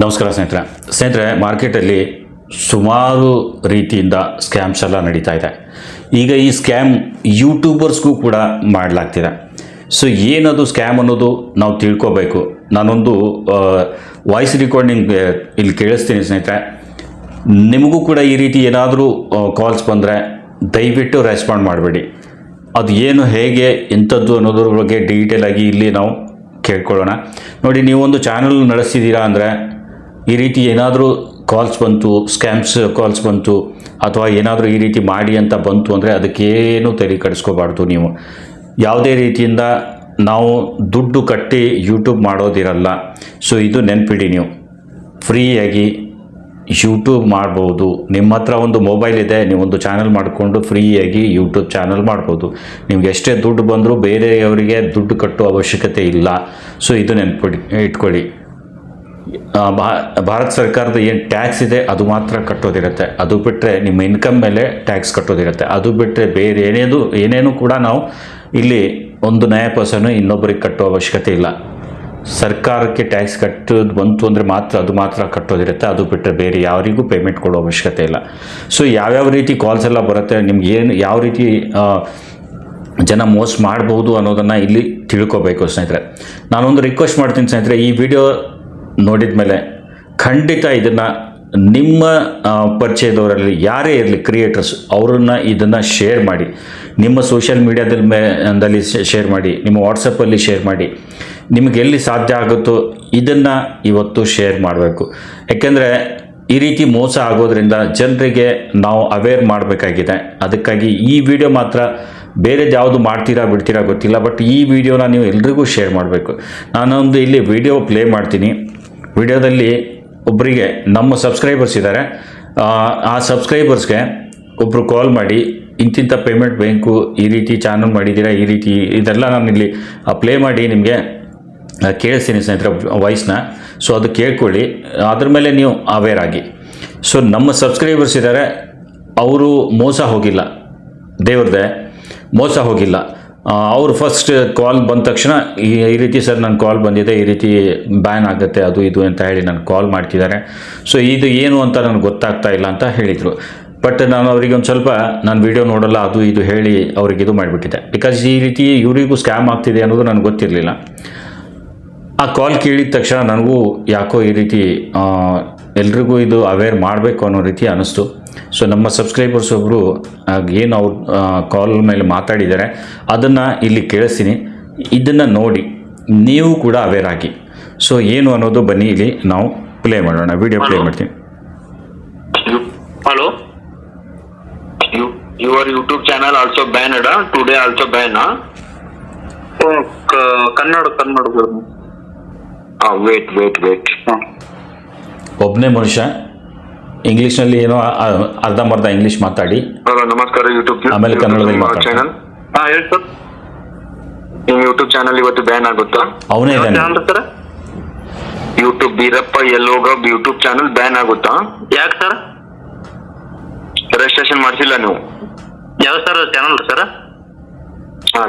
ನಮಸ್ಕಾರ ಸ್ನೇಹಿತರೆ ಮಾರ್ಕೆಟಲ್ಲಿ ಸುಮಾರು ರೀತಿಯಿಂದ ಸ್ಕ್ಯಾಮ್ಸ್ ಎಲ್ಲ ನಡೀತಾ ಇದೆ. ಈಗ ಈ ಸ್ಕ್ಯಾಮ್ ಯೂಟ್ಯೂಬರ್ಸ್ಗೂ ಕೂಡ ಮಾಡಲಾಗ್ತಿದೆ. ಸೊ ಏನದು ಸ್ಕ್ಯಾಮ್ ಅನ್ನೋದು ನಾವು ತಿಳ್ಕೋಬೇಕು. ನಾನೊಂದು ವಾಯ್ಸ್ ರೆಕಾರ್ಡಿಂಗ್ ಇಲ್ಲಿ ಕೇಳಿಸ್ತೀನಿ ಸ್ನೇಹಿತರೆ. ನಿಮಗೂ ಕೂಡ ಈ ರೀತಿ ಏನಾದರೂ ಕಾಲ್ಸ್ ಬಂದರೆ ದಯವಿಟ್ಟು ರೆಸ್ಪಾಂಡ್ ಮಾಡಬೇಡಿ. ಅದು ಏನು ಹೇಗೆ ಎಂಥದ್ದು ಅನ್ನೋದ್ರ ಬಗ್ಗೆ ಡೀಟೇಲ್ ಆಗಿ ಇಲ್ಲಿ ನಾವು ಕೇಳ್ಕೊಳ್ಳೋಣ. ನೋಡಿ, ನೀವೊಂದು ಚಾನಲ್ ನಡೆಸ್ತಿದ್ದೀರಾ ಅಂದರೆ ಈ ರೀತಿ ಏನಾದರೂ ಕಾಲ್ಸ್ ಬಂತು, ಸ್ಕ್ಯಾಮ್ಸ್ ಕಾಲ್ಸ್ ಬಂತು, ಅಥವಾ ಏನಾದರೂ ಈ ರೀತಿ ಮಾಡಿ ಅಂತ ಬಂತು ಅಂದರೆ ಅದಕ್ಕೇನು ತಲೆ ಕೆಡಿಸ್ಕೋಬಾರ್ದು. ನೀವು ಯಾವುದೇ ರೀತಿಯಿಂದ ನಾವು ದುಡ್ಡು ಕಟ್ಟಿ ಯೂಟ್ಯೂಬ್ ಮಾಡೋದಿರಲ್ಲ. ಸೊ ಇದು ನೆನ್ಪಿಡಿ. ನೀವು ಫ್ರೀಯಾಗಿ ಯೂಟ್ಯೂಬ್ ಮಾಡ್ಬೋದು. ನಿಮ್ಮ ಹತ್ರ ಒಂದು ಮೊಬೈಲ್ ಇದೆ, ನೀವೊಂದು ಚಾನಲ್ ಮಾಡಿಕೊಂಡು ಫ್ರೀಯಾಗಿ ಯೂಟ್ಯೂಬ್ ಚಾನಲ್ ಮಾಡ್ಬೋದು. ನಿಮ್ಗೆ ಎಷ್ಟೇ ದುಡ್ಡು ಬಂದರೂ ಬೇರೆಯವರಿಗೆ ದುಡ್ಡು ಕಟ್ಟುವ ಅವಶ್ಯಕತೆ ಇಲ್ಲ. ಸೊ ಇದು ಇಟ್ಕೊಳ್ಳಿ. ಭಾರತ ಸರ್ಕಾರದ ಏನು ಟ್ಯಾಕ್ಸ್ ಇದೆ ಅದು ಮಾತ್ರ ಕಟ್ಟೋದಿರುತ್ತೆ. ಅದು ಬಿಟ್ಟರೆ ನಿಮ್ಮ ಇನ್ಕಮ್ ಮೇಲೆ ಟ್ಯಾಕ್ಸ್ ಕಟ್ಟೋದಿರುತ್ತೆ. ಅದು ಬಿಟ್ಟರೆ ಬೇರೆ ಏನೇನು ಕೂಡ ನಾವು ಇಲ್ಲಿ ಒಂದು ನಯ ಪೈಸೆನೂ ಇನ್ನೊಬ್ಬರಿಗೆ ಕಟ್ಟೋ ಅವಶ್ಯಕತೆ ಇಲ್ಲ. ಸರ್ಕಾರಕ್ಕೆ ಟ್ಯಾಕ್ಸ್ ಕಟ್ಟೋದು ಬಂತು ಅಂದರೆ ಅದು ಮಾತ್ರ ಕಟ್ಟೋದಿರುತ್ತೆ. ಅದು ಬಿಟ್ಟರೆ ಬೇರೆ ಯಾರಿಗೂ ಪೇಮೆಂಟ್ ಕೊಡೋ ಅವಶ್ಯಕತೆ ಇಲ್ಲ. ಸೊ ಯಾವ್ಯಾವ ರೀತಿ ಕಾಲ್ಸ್ ಎಲ್ಲ ಬರುತ್ತೆ, ನಿಮ್ಗೆ ಯಾವ ರೀತಿ ಜನ ಮೋಸ ಮಾಡ್ಬೋದು ಅನ್ನೋದನ್ನು ಇಲ್ಲಿ ತಿಳ್ಕೊಬೇಕು ಸ್ನೇಹಿತರೆ. ನಾನೊಂದು ರಿಕ್ವೆಸ್ಟ್ ಮಾಡ್ತೀನಿ ಸ್ನೇಹಿತರೆ, ಈ ವಿಡಿಯೋ ನೋಡಿದ ಮೇಲೆ ಖಂಡಿತ ಇದನ್ನು ನಿಮ್ಮ ಪರಿಚಯದವರಲ್ಲಿ ಯಾರೇ ಇರಲಿ ಕ್ರಿಯೇಟರ್ಸ್, ಇದನ್ನು ಶೇರ್ ಮಾಡಿ. ನಿಮ್ಮ ಸೋಷಿಯಲ್ ಮೀಡಿಯಾದಲ್ಲಿ ಶೇರ್ ಮಾಡಿ, ನಿಮ್ಮ ವಾಟ್ಸಪ್ಪಲ್ಲಿ ಶೇರ್ ಮಾಡಿ. ನಿಮಗೆ ಎಲ್ಲಿ ಸಾಧ್ಯ ಆಗುತ್ತೋ ಇದನ್ನು ಇವತ್ತು ಶೇರ್ ಮಾಡಬೇಕು. ಯಾಕೆಂದರೆ ಈ ರೀತಿ ಮೋಸ ಆಗೋದ್ರಿಂದ ಜನರಿಗೆ ನಾವು ಅವೇರ್ ಮಾಡಬೇಕಾಗಿದೆ. ಅದಕ್ಕಾಗಿ ಈ ವಿಡಿಯೋ ಮಾತ್ರ ಬೇರೆದು ಯಾವುದು ಮಾಡ್ತೀರಾ ಬಿಡ್ತೀರಾ ಗೊತ್ತಿಲ್ಲ, ಬಟ್ ಈ ವಿಡಿಯೋನ ನೀವು ಎಲ್ರಿಗೂ ಶೇರ್ ಮಾಡಬೇಕು. ನಾನೊಂದು ಇಲ್ಲಿ ವಿಡಿಯೋ ಪ್ಲೇ ಮಾಡ್ತೀನಿ. ವಿಡಿಯೋದಲ್ಲಿ ಒಬ್ಬರಿಗೆ ನಮ್ಮ ಸಬ್ಸ್ಕ್ರೈಬರ್ಸ್ ಇದ್ದಾರೆ. ಆ ಸಬ್ಸ್ಕ್ರೈಬರ್ಸ್ಗೆ ಒಬ್ಬರು ಕಾಲ್ ಮಾಡಿ, ಇಂತಿಂಥ ಪೇಮೆಂಟ್ ಬೇಕು, ಈ ರೀತಿ ಚಾನಲ್ ಮಾಡಿದ್ದೀರಾ, ಈ ರೀತಿ ಇದೆಲ್ಲ ನಾನು ಇಲ್ಲಿ ಪ್ಲೇ ಮಾಡಿ ನಿಮಗೆ ಕೇಳಿಸ್ತೀನಿ ಸ್ನೇಹಿತರೆ ವಾಯ್ಸ್ನ. ಸೊ ಅದು ಕೇಳ್ಕೊಳ್ಳಿ, ಅದ್ರ ಮೇಲೆ ನೀವು ಅವೇರ್ ಆಗಿ. ಸೊ ನಮ್ಮ ಸಬ್ಸ್ಕ್ರೈಬರ್ಸ್ ಇದ್ದಾರೆ, ಅವರು ಮೋಸ ಹೋಗಿಲ್ಲ, ದೇವ್ರದ್ದೇ ಮೋಸ ಹೋಗಿಲ್ಲ. ಅವರು ಫಸ್ಟ್ ಕಾಲ್ ಬಂದ ತಕ್ಷಣ ಈ ರೀತಿ ಸರ್ ನನ್ನ ಕಾಲ್ ಬಂದಿದೆ, ಈ ರೀತಿ ಬ್ಯಾನ್ ಆಗುತ್ತೆ ಅದು ಇದು ಅಂತ ಹೇಳಿ ನನಗೆ ಕಾಲ್ ಮಾಡ್ತಿದ್ದಾರೆ. ಸೊ ಇದು ಏನು ಅಂತ ನನಗೆ ಗೊತ್ತಾಗ್ತಾ ಇಲ್ಲ ಅಂತ ಹೇಳಿದರು. ಬಟ್ ನಾನು ಅವರಿಗೆ ಒಂದು ಸ್ವಲ್ಪ ನಾನು ವಿಡಿಯೋ ನೋಡಲ್ಲ ಅದು ಇದು ಹೇಳಿ ಅವ್ರಿಗೆ ಇದು ಮಾಡಿಬಿಟ್ಟಿದ್ದೆ. ಬಿಕಾಸ್ ಈ ರೀತಿ ಇವರಿಗೂ ಸ್ಕ್ಯಾಮ್ ಆಗ್ತಿದೆ ಅನ್ನೋದು ನನಗೆ ಗೊತ್ತಿರಲಿಲ್ಲ. ಆ ಕಾಲ್ ಕೇಳಿದ ತಕ್ಷಣ ನನಗೂ ಯಾಕೋ ಈ ರೀತಿ ಎಲ್ರಿಗೂ ಇದು ಅವೇರ್ ಮಾಡಬೇಕು ಅನ್ನೋ ರೀತಿ ಅನ್ನಿಸ್ತು. ಸೊ ನಮ್ಮ ಸಬ್ಸ್ಕ್ರೈಬರ್ಸ್ ಒಬ್ಬರು ಏನು ಅವ್ರು ಕಾಲ್ ಮೇಲೆ ಮಾತಾಡಿದ್ದಾರೆ ಅದನ್ನು ಇಲ್ಲಿ ಕೇಳಿಸ್ತೀನಿ. ಇದನ್ನು ನೋಡಿ ನೀವು ಕೂಡ ಅವೇರ್ ಆಗಿ. ಸೊ ಏನು ಅನ್ನೋದು ಬನ್ನಿ ಇಲ್ಲಿ ನಾವು ಪ್ಲೇ ಮಾಡೋಣ. ವಿಡಿಯೋ ಪ್ಲೇ ಮಾಡ್ತೀನಿ. Hello, your YouTube channel also banned today, also ban Kannada wait ಒಬ್ಬನೇ ಮನುಷ್ಯ ಇಂಗ್ಲೀಷ್ನಲ್ಲಿ ಏನೋ ಅರ್ಧಂಬರ್ಧ ಇಂಗ್ಲೀಷ್ ಮಾತಾಡಿ. ಹಲೋ, ನಮಸ್ಕಾರ. ಯೂಟ್ಯೂಬ್ ಆಮೇಲೆ ಕನ್ನಡದಲ್ಲಿ ಚಾನಲ್ ಹೇಳಿ ಸರ್. ನಿಮ್ಮ ಯೂಟ್ಯೂಬ್ ಚಾನಲ್ ಇವತ್ತು ಬ್ಯಾನ್ ಆಗುತ್ತಾ? ಅವನೇ ಇದ್ದಾನೆ ಸರ್. ಯೂಟ್ಯೂಬ್ ಬೀರಪ್ಪ ಎಲ್ಲೋಗ ಯೂಟ್ಯೂಬ್ ಚಾನಲ್ ಬ್ಯಾನ್ ಆಗುತ್ತಾ? ಯಾಕೆ ಸರ್? ರಿಜಿಸ್ಟ್ರೇಷನ್ ಮಾಡಿಸಿಲ್ಲ ನೀವು? ಯಾವ sir channel sir?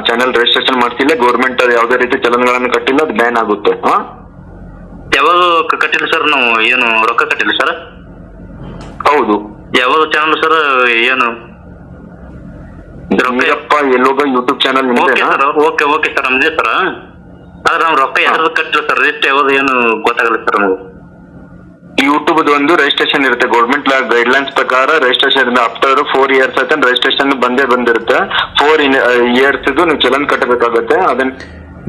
Channel registration ಮಾಡಿಸಿಲ್ಲ, ಗೌರ್ಮೆಂಟ್ ಯಾವುದೇ ರೀತಿ ಚಲನ್ಗಳನ್ನು ಕಟ್ಟಿಲ್ಲ, ಅದು ಬ್ಯಾನ್ ಆಗುತ್ತೆ. ಯಾವಾಗ ಕಟ್ಟಿಲ್ಲ ಸರ್? ನಾವು ಏನು ರೊಕ್ಕ ಕಟ್ಟಿಲ್ಲ ಸರ್? ಹೌದು. ಯಾವಾಗ ಚಾನಲ್ ಸರ್? ಏನು ಬೀರಪ್ಪ ಎಲ್ಲೋಗ ಯೂಟ್ಯೂಬ್ ಚಾನಲ್? ಓಕೆ ಸರ್, ನಮ್ದೇ ಸರ್. ಆದ್ರೆ ನಾವು ರೊಕ್ಕ ಯಾರು ಕಟ್ಟಿಲ್ಲ ಸರ್. ರಿಜಿಸ್ಟರ್ ಯಾವ್ದು ಏನು ಗೊತ್ತಾಗಲ್ಲ ಸರ್ ನಮಗೆ. ಯೂಟ್ಯೂಬ್ ಒಂದು ರಿಜಿಸ್ಟ್ರೇಷನ್ ಇರುತ್ತೆ. ಗೌರ್ಮೆಂಟ್ ಗೈಡ್ಲೈನ್ಸ್ ಪ್ರಕಾರ ರಿಜಿಸ್ಟ್ರೇಷನ್ ಆಫ್ಟರ್ 4 years ಆಯ್ತು ರಿಜಿಸ್ಟ್ರೇಷನ್ ಬಂದಿರುತ್ತೆ. 4 years ನೀವು ಚಲನ್ ಕಟ್ಟಬೇಕಾಗುತ್ತೆ. ಅದನ್ನ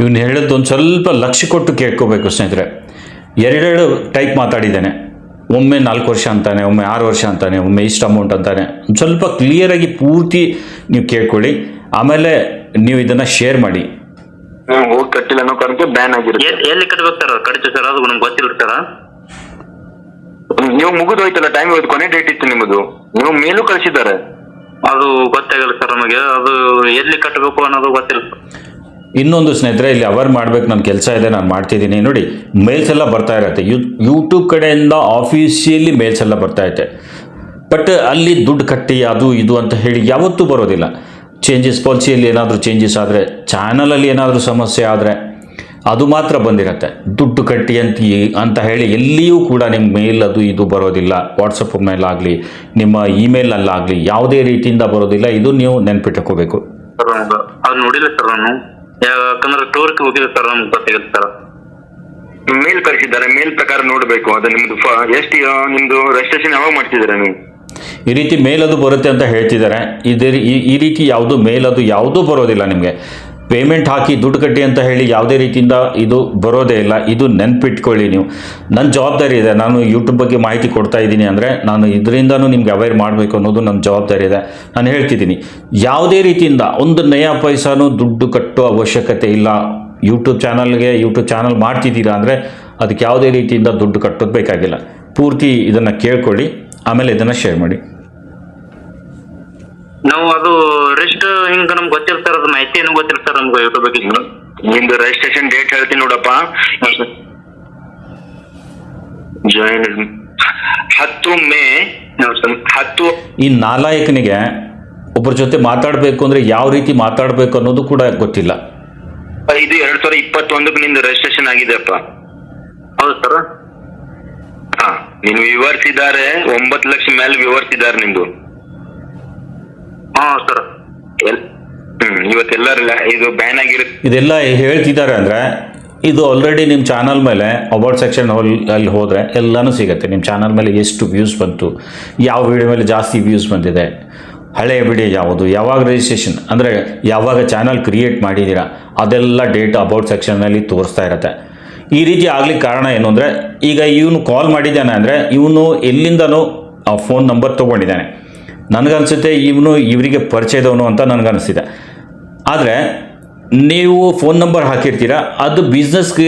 ಇವನು ಹೇಳಿದ್ದು ಒಂದು ಸ್ವಲ್ಪ ಲಕ್ಷ್ಯ ಕೊಟ್ಟು ಕೇಳ್ಕೋಬೇಕು ಸ್ನೇಹಿತರೆ. ಎರಡೆರಡು ಟೈಪ್ ಮಾತಾಡಿದ್ದಾನೆ. ಒಮ್ಮೆ 4 ವರ್ಷ ಅಂತಾನೆ, ಒಮ್ಮೆ 6 ವರ್ಷ ಅಂತಾನೆ, ಒಮ್ಮೆ ಇಷ್ಟು ಅಮೌಂಟ್ ಅಂತಾನೆ. ಒಂದು ಸ್ವಲ್ಪ ಕ್ಲಿಯರಾಗಿ ಪೂರ್ತಿ ನೀವು ಕೇಳ್ಕೊಳ್ಳಿ, ಆಮೇಲೆ ನೀವು ಇದನ್ನು ಶೇರ್ ಮಾಡಿ. ಹೋಗಿ ಕಟ್ಟಿಲ್ಲ ಅನ್ನೋ ಕಾರಣಕ್ಕೆ ಬ್ಯಾನ್ ಆಗಿರುತ್ತೆ. ಎಲ್ಲಿ ಕಟ್ಟಬೇಕು ಸರ್? ಕಡಿತು ಸರ್, ಅದು ನಮ್ಗೆ ಗೊತ್ತಿಲ್ಲ ಸರ್. ನೀವು ಮುಗಿದು ಹೋಯ್ತಲ್ಲ ಟೈಮ್, ಇವತ್ತು ಕೊನೆ ಡೇಟ್ ಇತ್ತು ನಿಮ್ಮದು. ನೀವು ಮೇಲೂ ಕಳಿಸಿದ್ದಾರೆ, ಅದು ಗೊತ್ತಾಗಲ್ಲ ಸರ್ ನಮಗೆ. ಅದು ಎಲ್ಲಿ ಕಟ್ಟಬೇಕು ಅನ್ನೋದು ಗೊತ್ತಿಲ್ಲ. ಇನ್ನೊಂದು ಸ್ನೇಹಿತರೆ, ಇಲ್ಲಿ ಅವರ್ ಮಾಡಬೇಕು, ನನ್ನ ಕೆಲಸ ಇದೆ, ನಾನು ಮಾಡ್ತಿದ್ದೀನಿ. ನೋಡಿ, ಮೇಲ್ಸ್ ಎಲ್ಲ ಬರ್ತಾ ಇರತ್ತೆ. ಯೂಟ್ಯೂಬ್ ಕಡೆಯಿಂದ ಆಫೀಸಿಯಲಿ ಮೇಲ್ಸ್ ಎಲ್ಲ ಬರ್ತಾ ಇರುತ್ತೆ. ಬಟ್ ಅಲ್ಲಿ ದುಡ್ಡು ಕಟ್ಟಿ ಅದು ಇದು ಅಂತ ಹೇಳಿ ಯಾವತ್ತೂ ಬರೋದಿಲ್ಲ. ಚೇಂಜಸ್ ಪಾಲಿಸಿಯಲ್ಲಿ ಏನಾದರೂ ಚೇಂಜಸ್ ಆದರೆ, ಚಾನಲಲ್ಲಿ ಏನಾದರೂ ಸಮಸ್ಯೆ ಆದರೆ, ಅದು ಮಾತ್ರ ಬಂದಿರತ್ತೆ. ದುಡ್ಡು ಕಟ್ಟಿ ಅಂತ ಹೇಳಿ ಎಲ್ಲಿಯೂ ಕೂಡ ನಿಮ್ಮ ಮೇಲ್ ಅದು ಇದು ಬರೋದಿಲ್ಲ. ವಾಟ್ಸಪ್ ಮೇಲಾಗಲಿ ನಿಮ್ಮ ಇಮೇಲಲ್ಲಾಗಲಿ ಯಾವುದೇ ರೀತಿಯಿಂದ ಬರೋದಿಲ್ಲ. ಇದು ನೀವು ನೆನ್ಪಿಟ್ಕೋಬೇಕು. ಸರ್ ಅದು ನೋಡಿಲ್ಲ ಸರ್ ನಾನು, ಯಾಕಂದ್ರೆ ಟೂರ್ಗೆ ಹೋಗಿದ್ದೆ ಸರ್, ನಮ್ಗೆ ಗೊತ್ತಾಗುತ್ತೆ ಸರ್. ಮೇಲ್ ಕಳಿಸಿದ್ದಾರೆ, ಮೇಲ್ ಪ್ರಕಾರ ನೋಡಬೇಕು. ಅದು ನಿಮ್ದು ಎಷ್ಟು ನಿಮ್ದು ರಿಜಿಸ್ಟ್ರೇಷನ್ ಯಾವಾಗ ಮಾಡ್ತಿದ್ದೀರಾ ನೀವು? ಈ ರೀತಿ ಮೇಲ್ ಅದು ಬರುತ್ತೆ ಅಂತ ಹೇಳ್ತಿದ್ದಾರೆ. ಈ ರೀತಿ ಯಾವುದು ಮೇಲ್ ಅದು ಯಾವುದೂ ಬರೋದಿಲ್ಲ ನಿಮಗೆ. ಪೇಮೆಂಟ್ ಹಾಕಿ ದುಡ್ಡು ಕಟ್ಟಿ ಅಂತ ಹೇಳಿ ಯಾವುದೇ ರೀತಿಯಿಂದ ಇದು ಬರೋದೇ ಇಲ್ಲ. ಇದು ನೆನ್ಪಿಟ್ಕೊಳ್ಳಿ ನೀವು. ನನ್ನ ಜವಾಬ್ದಾರಿ ಇದೆ. ನಾನು ಯೂಟ್ಯೂಬ್ ಬಗ್ಗೆ ಮಾಹಿತಿ ಕೊಡ್ತಾ ಇದ್ದೀನಿ ಅಂದರೆ ನಾನು ಇದರಿಂದನೂ ನಿಮ್ಗೆ ಅವೇರ್ ಮಾಡಬೇಕು ಅನ್ನೋದು ನನ್ನ ಜವಾಬ್ದಾರಿ ಇದೆ. ನಾನು ಹೇಳ್ತಿದ್ದೀನಿ, ಯಾವುದೇ ರೀತಿಯಿಂದ ಒಂದು ನಯಾ ಪೈಸಾನು ದುಡ್ಡು ಕಟ್ಟೋ ಅವಶ್ಯಕತೆ ಇಲ್ಲ. ಯೂಟ್ಯೂಬ್ ಚಾನಲ್ ಮಾಡ್ತಿದ್ದೀರಾ ಅಂದರೆ ಅದಕ್ಕೆ ಯಾವುದೇ ರೀತಿಯಿಂದ ದುಡ್ಡು ಕಟ್ಟೋದು ಬೇಕಾಗಿಲ್ಲ. ಪೂರ್ತಿ ಇದನ್ನು ಕೇಳ್ಕೊಳ್ಳಿ, ಆಮೇಲೆ ಇದನ್ನು ಶೇರ್ ಮಾಡಿ. ನಾವು ಅದು ರೆಸ್ಟ್ ಹಿಂಗ ನಮ್ಗೆ ಗೊತ್ತಿಲ್ಲ ಸರ್, ಅದು ಮಾಹಿತಿ ಏನು ಗೊತ್ತಿಲ್ಲ ಸರ್ ನಮ್ಗೆ ಯೂಟ್ಯೂಬ್ ಬಗ್ಗೆ. ನಿಮ್ದು ರಿಜಿಸ್ಟ್ರೇಷನ್ ಡೇಟ್ ಹೇಳ್ತೀನಿ ನೋಡಪ್ಪ. ಜಾಯಿನ್ 10 ಮೇ 10. ಈ ನಾಲಾಯಕನಿಗೆ ಒಬ್ಬರ ಜೊತೆ ಮಾತಾಡಬೇಕು ಅಂದರೆ ಯಾವ ರೀತಿ ಮಾತಾಡಬೇಕು ಅನ್ನೋದು ಕೂಡ ಗೊತ್ತಿಲ್ಲ. 5/2021 ನಿಂದು ರಿಜಿಸ್ಟ್ರೇಷನ್ ಆಗಿದೆಪ್ಪ. ಹೌದು ಸರ್. ಹಾ, ನಿನ್ ವ್ಯೂವರ್ಸ್ ಇದ್ದಾರೆ, 9 ಲಕ್ಷ ಮೇಲೆ ವ್ಯೂವರ್ಸ್ ಇದ್ದಾರೆ ನಿಂದು. ಹಾ ಸರ್. ಇವತ್ತೆಲ್ಲರಿಲ್ಲ, ಇದು ಬ್ಯಾನ್ ಆಗಿರುತ್ತೆ. ಇದೆಲ್ಲ ಹೇಳ್ತಿದ್ದಾರೆ ಅಂದರೆ ಇದು ಆಲ್ರೆಡಿ ನಿಮ್ಮ ಚಾನಲ್ ಮೇಲೆ ಅಬೌಟ್ ಸೆಕ್ಷನ್ ಅಲ್ಲಿ ಹೋದರೆ ಎಲ್ಲನೂ ಸಿಗುತ್ತೆ. ನಿಮ್ಮ ಚಾನಲ್ ಮೇಲೆ ಎಷ್ಟು ವ್ಯೂಸ್ ಬಂತು, ಯಾವ ವಿಡಿಯೋ ಮೇಲೆ ಜಾಸ್ತಿ ವ್ಯೂಸ್ ಬಂದಿದೆ, ಹಳೆಯ ವಿಡಿಯೋ ಯಾವುದು, ಯಾವಾಗ ರಿಜಿಸ್ಟ್ರೇಷನ್ ಅಂದರೆ ಯಾವಾಗ ಚಾನಲ್ ಕ್ರಿಯೇಟ್ ಮಾಡಿದ್ದೀರಾ, ಅದೆಲ್ಲ ಡೇಟ್ ಅಬೌಟ್ ಸೆಕ್ಷನ್ನಲ್ಲಿ ತೋರಿಸ್ತಾ ಇರುತ್ತೆ. ಈ ರೀತಿ ಆಗ್ಲಿಕ್ಕೆ ಕಾರಣ ಏನು ಅಂದರೆ, ಈಗ ಇವನು ಕಾಲ್ ಮಾಡಿದ್ದಾನೆ ಅಂದರೆ ಇವನು ಎಲ್ಲಿಂದನೂ ಆ ಫೋನ್ ನಂಬರ್ ತೊಗೊಂಡಿದ್ದಾನೆ. ನನಗನ್ಸುತ್ತೆ ಇವರಿಗೆ ಪರಿಚಯದವನು ಅಂತ ನನಗನ್ನಿಸಿದೆ. ಆದರೆ ನೀವು ಫೋನ್ ನಂಬರ್ ಹಾಕಿರ್ತೀರ, ಅದು ಬಿಸ್ನೆಸ್ಗೆ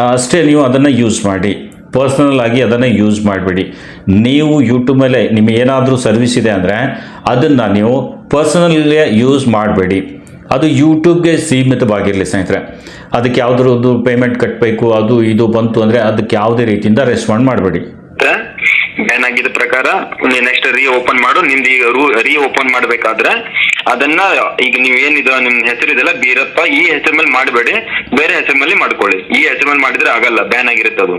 ಅಷ್ಟೇ ನೀವು ಅದನ್ನು ಯೂಸ್ ಮಾಡಿ. ಪರ್ಸ್ನಲ್ ಆಗಿ ಅದನ್ನು ಯೂಸ್ ಮಾಡಬೇಡಿ. ನೀವು ಯೂಟ್ಯೂಬ್ ಮೇಲೆ ನಿಮಗೆ ಏನಾದರೂ ಸರ್ವಿಸ್ ಇದೆ ಅಂದರೆ ಅದನ್ನು ನೀವು ಪರ್ಸನಲ್ಗೆ ಯೂಸ್ ಮಾಡಬೇಡಿ. ಅದು ಯೂಟ್ಯೂಬ್ಗೆ ಸೀಮಿತವಾಗಿರಲಿ ಸ್ನೇಹಿತರೆ. ಅದಕ್ಕೆ ಯಾವುದ್ರದ್ದು ಪೇಮೆಂಟ್ ಕಟ್ಟಬೇಕು ಅದು ಇದು ಬಂತು ಅಂದರೆ ಅದಕ್ಕೆ ಯಾವುದೇ ರೀತಿಯಿಂದ ರೆಸ್ಪಾಂಡ್ ಮಾಡಬೇಡಿ. ಬ್ಯಾನ್ ಆಗಿದ್ದ ಪ್ರಕಾರ ನೆಕ್ಸ್ಟ್ ಓಪನ್ ಮಾಡು. ನಿಮ್ದು ಈಗ ಓಪನ್ ಮಾಡ್ಬೇಕಾದ್ರೆ ಅದನ್ನ ಈಗ ನೀವೇನಿದೆ ನಿಮ್ಮ ಹೆಸರು ಇದೆಲ್ಲ ಬೀರಪ್ಪ, ಈ ಹೆಸರು ಮೇಲೆ ಮಾಡಬೇಡಿ, ಬೇರೆ ಹೆಸರು ಮೇಲೆ ಮಾಡ್ಕೊಳ್ಳಿ. ಈ ಹೆಸರು ಮೇಲೆ ಮಾಡಿದ್ರೆ ಆಗಲ್ಲ, ಬ್ಯಾನ್ ಆಗಿರುತ್ತೆ ಅದು.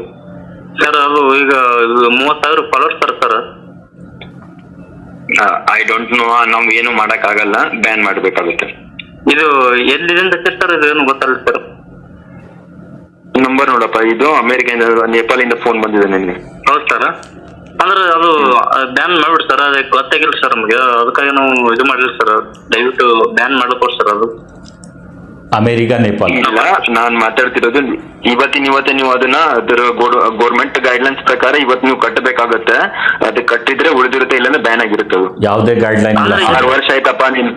ಸರ್ ಅದು ಈಗ 30,000 followers sir. I don't know, ನಾವು ಏನು ಮಾಡಕ್ ಆಗಲ್ಲ, ಬ್ಯಾನ್ ಮಾಡ್ಬೇಕಾಗುತ್ತೆ. ಇದು ಎಲ್ಲಿಂದ ಸರ್, ಇದು ಏನು ಗೊತ್ತಲ್ಲ ಸರ್. ನಂಬರ್ ನೋಡಪ್ಪ, ಇದು ಅಮೆರಿಕ ನೇಪಾಳಿಂದ ಫೋನ್ ಬಂದಿದೆ ನನಗೆ. ಹೌದು ಸರ್. ಅಂದ್ರೆ ಅದು ಬ್ಯಾನ್ ಮಾಡ್ಬಿಡಿ ಸರ್, ಅದಕ್ಕೆ ಗೊತ್ತಾಗಿಲ್ಲ ಸರ್ ನಮಗೆ, ಅದಕ್ಕಾಗಿ ನಾವು ಇದು ಮಾಡಿಲ್ಲ ಸರ್. ದಯವಿಟ್ಟು ಬ್ಯಾನ್ ಮಾಡ್ಕೊಡಿ ಸರ್. ಅದು ಅಮೆರಿಕ ನೇಪಾಳ ನಾನ್ ಮಾತಾಡ್ತಿರೋದು ಇವತ್ತೇ ನೀವು ಅದನ್ನ ಅದರ ಗೌರ್ಮೆಂಟ್ ಗೈಡ್ಲೈನ್ಸ್ ಪ್ರಕಾರ ಇವತ್ತು ನೀವು ಕಟ್ಟಬೇಕಾಗತ್ತೆ. ಅದು ಕಟ್ಟಿದ್ರೆ ಉಳಿದಿರುತ್ತೆ, ಇಲ್ಲಾಂದ್ರೆ ಬ್ಯಾನ್ ಆಗಿರುತ್ತೆ. ಅದು ಯಾವುದೇ ಗೈಡ್ಲೈನ್ ಇಲ್ಲ. 6 ವರ್ಷ ಆಯ್ತಪ್ಪ ನೀನ್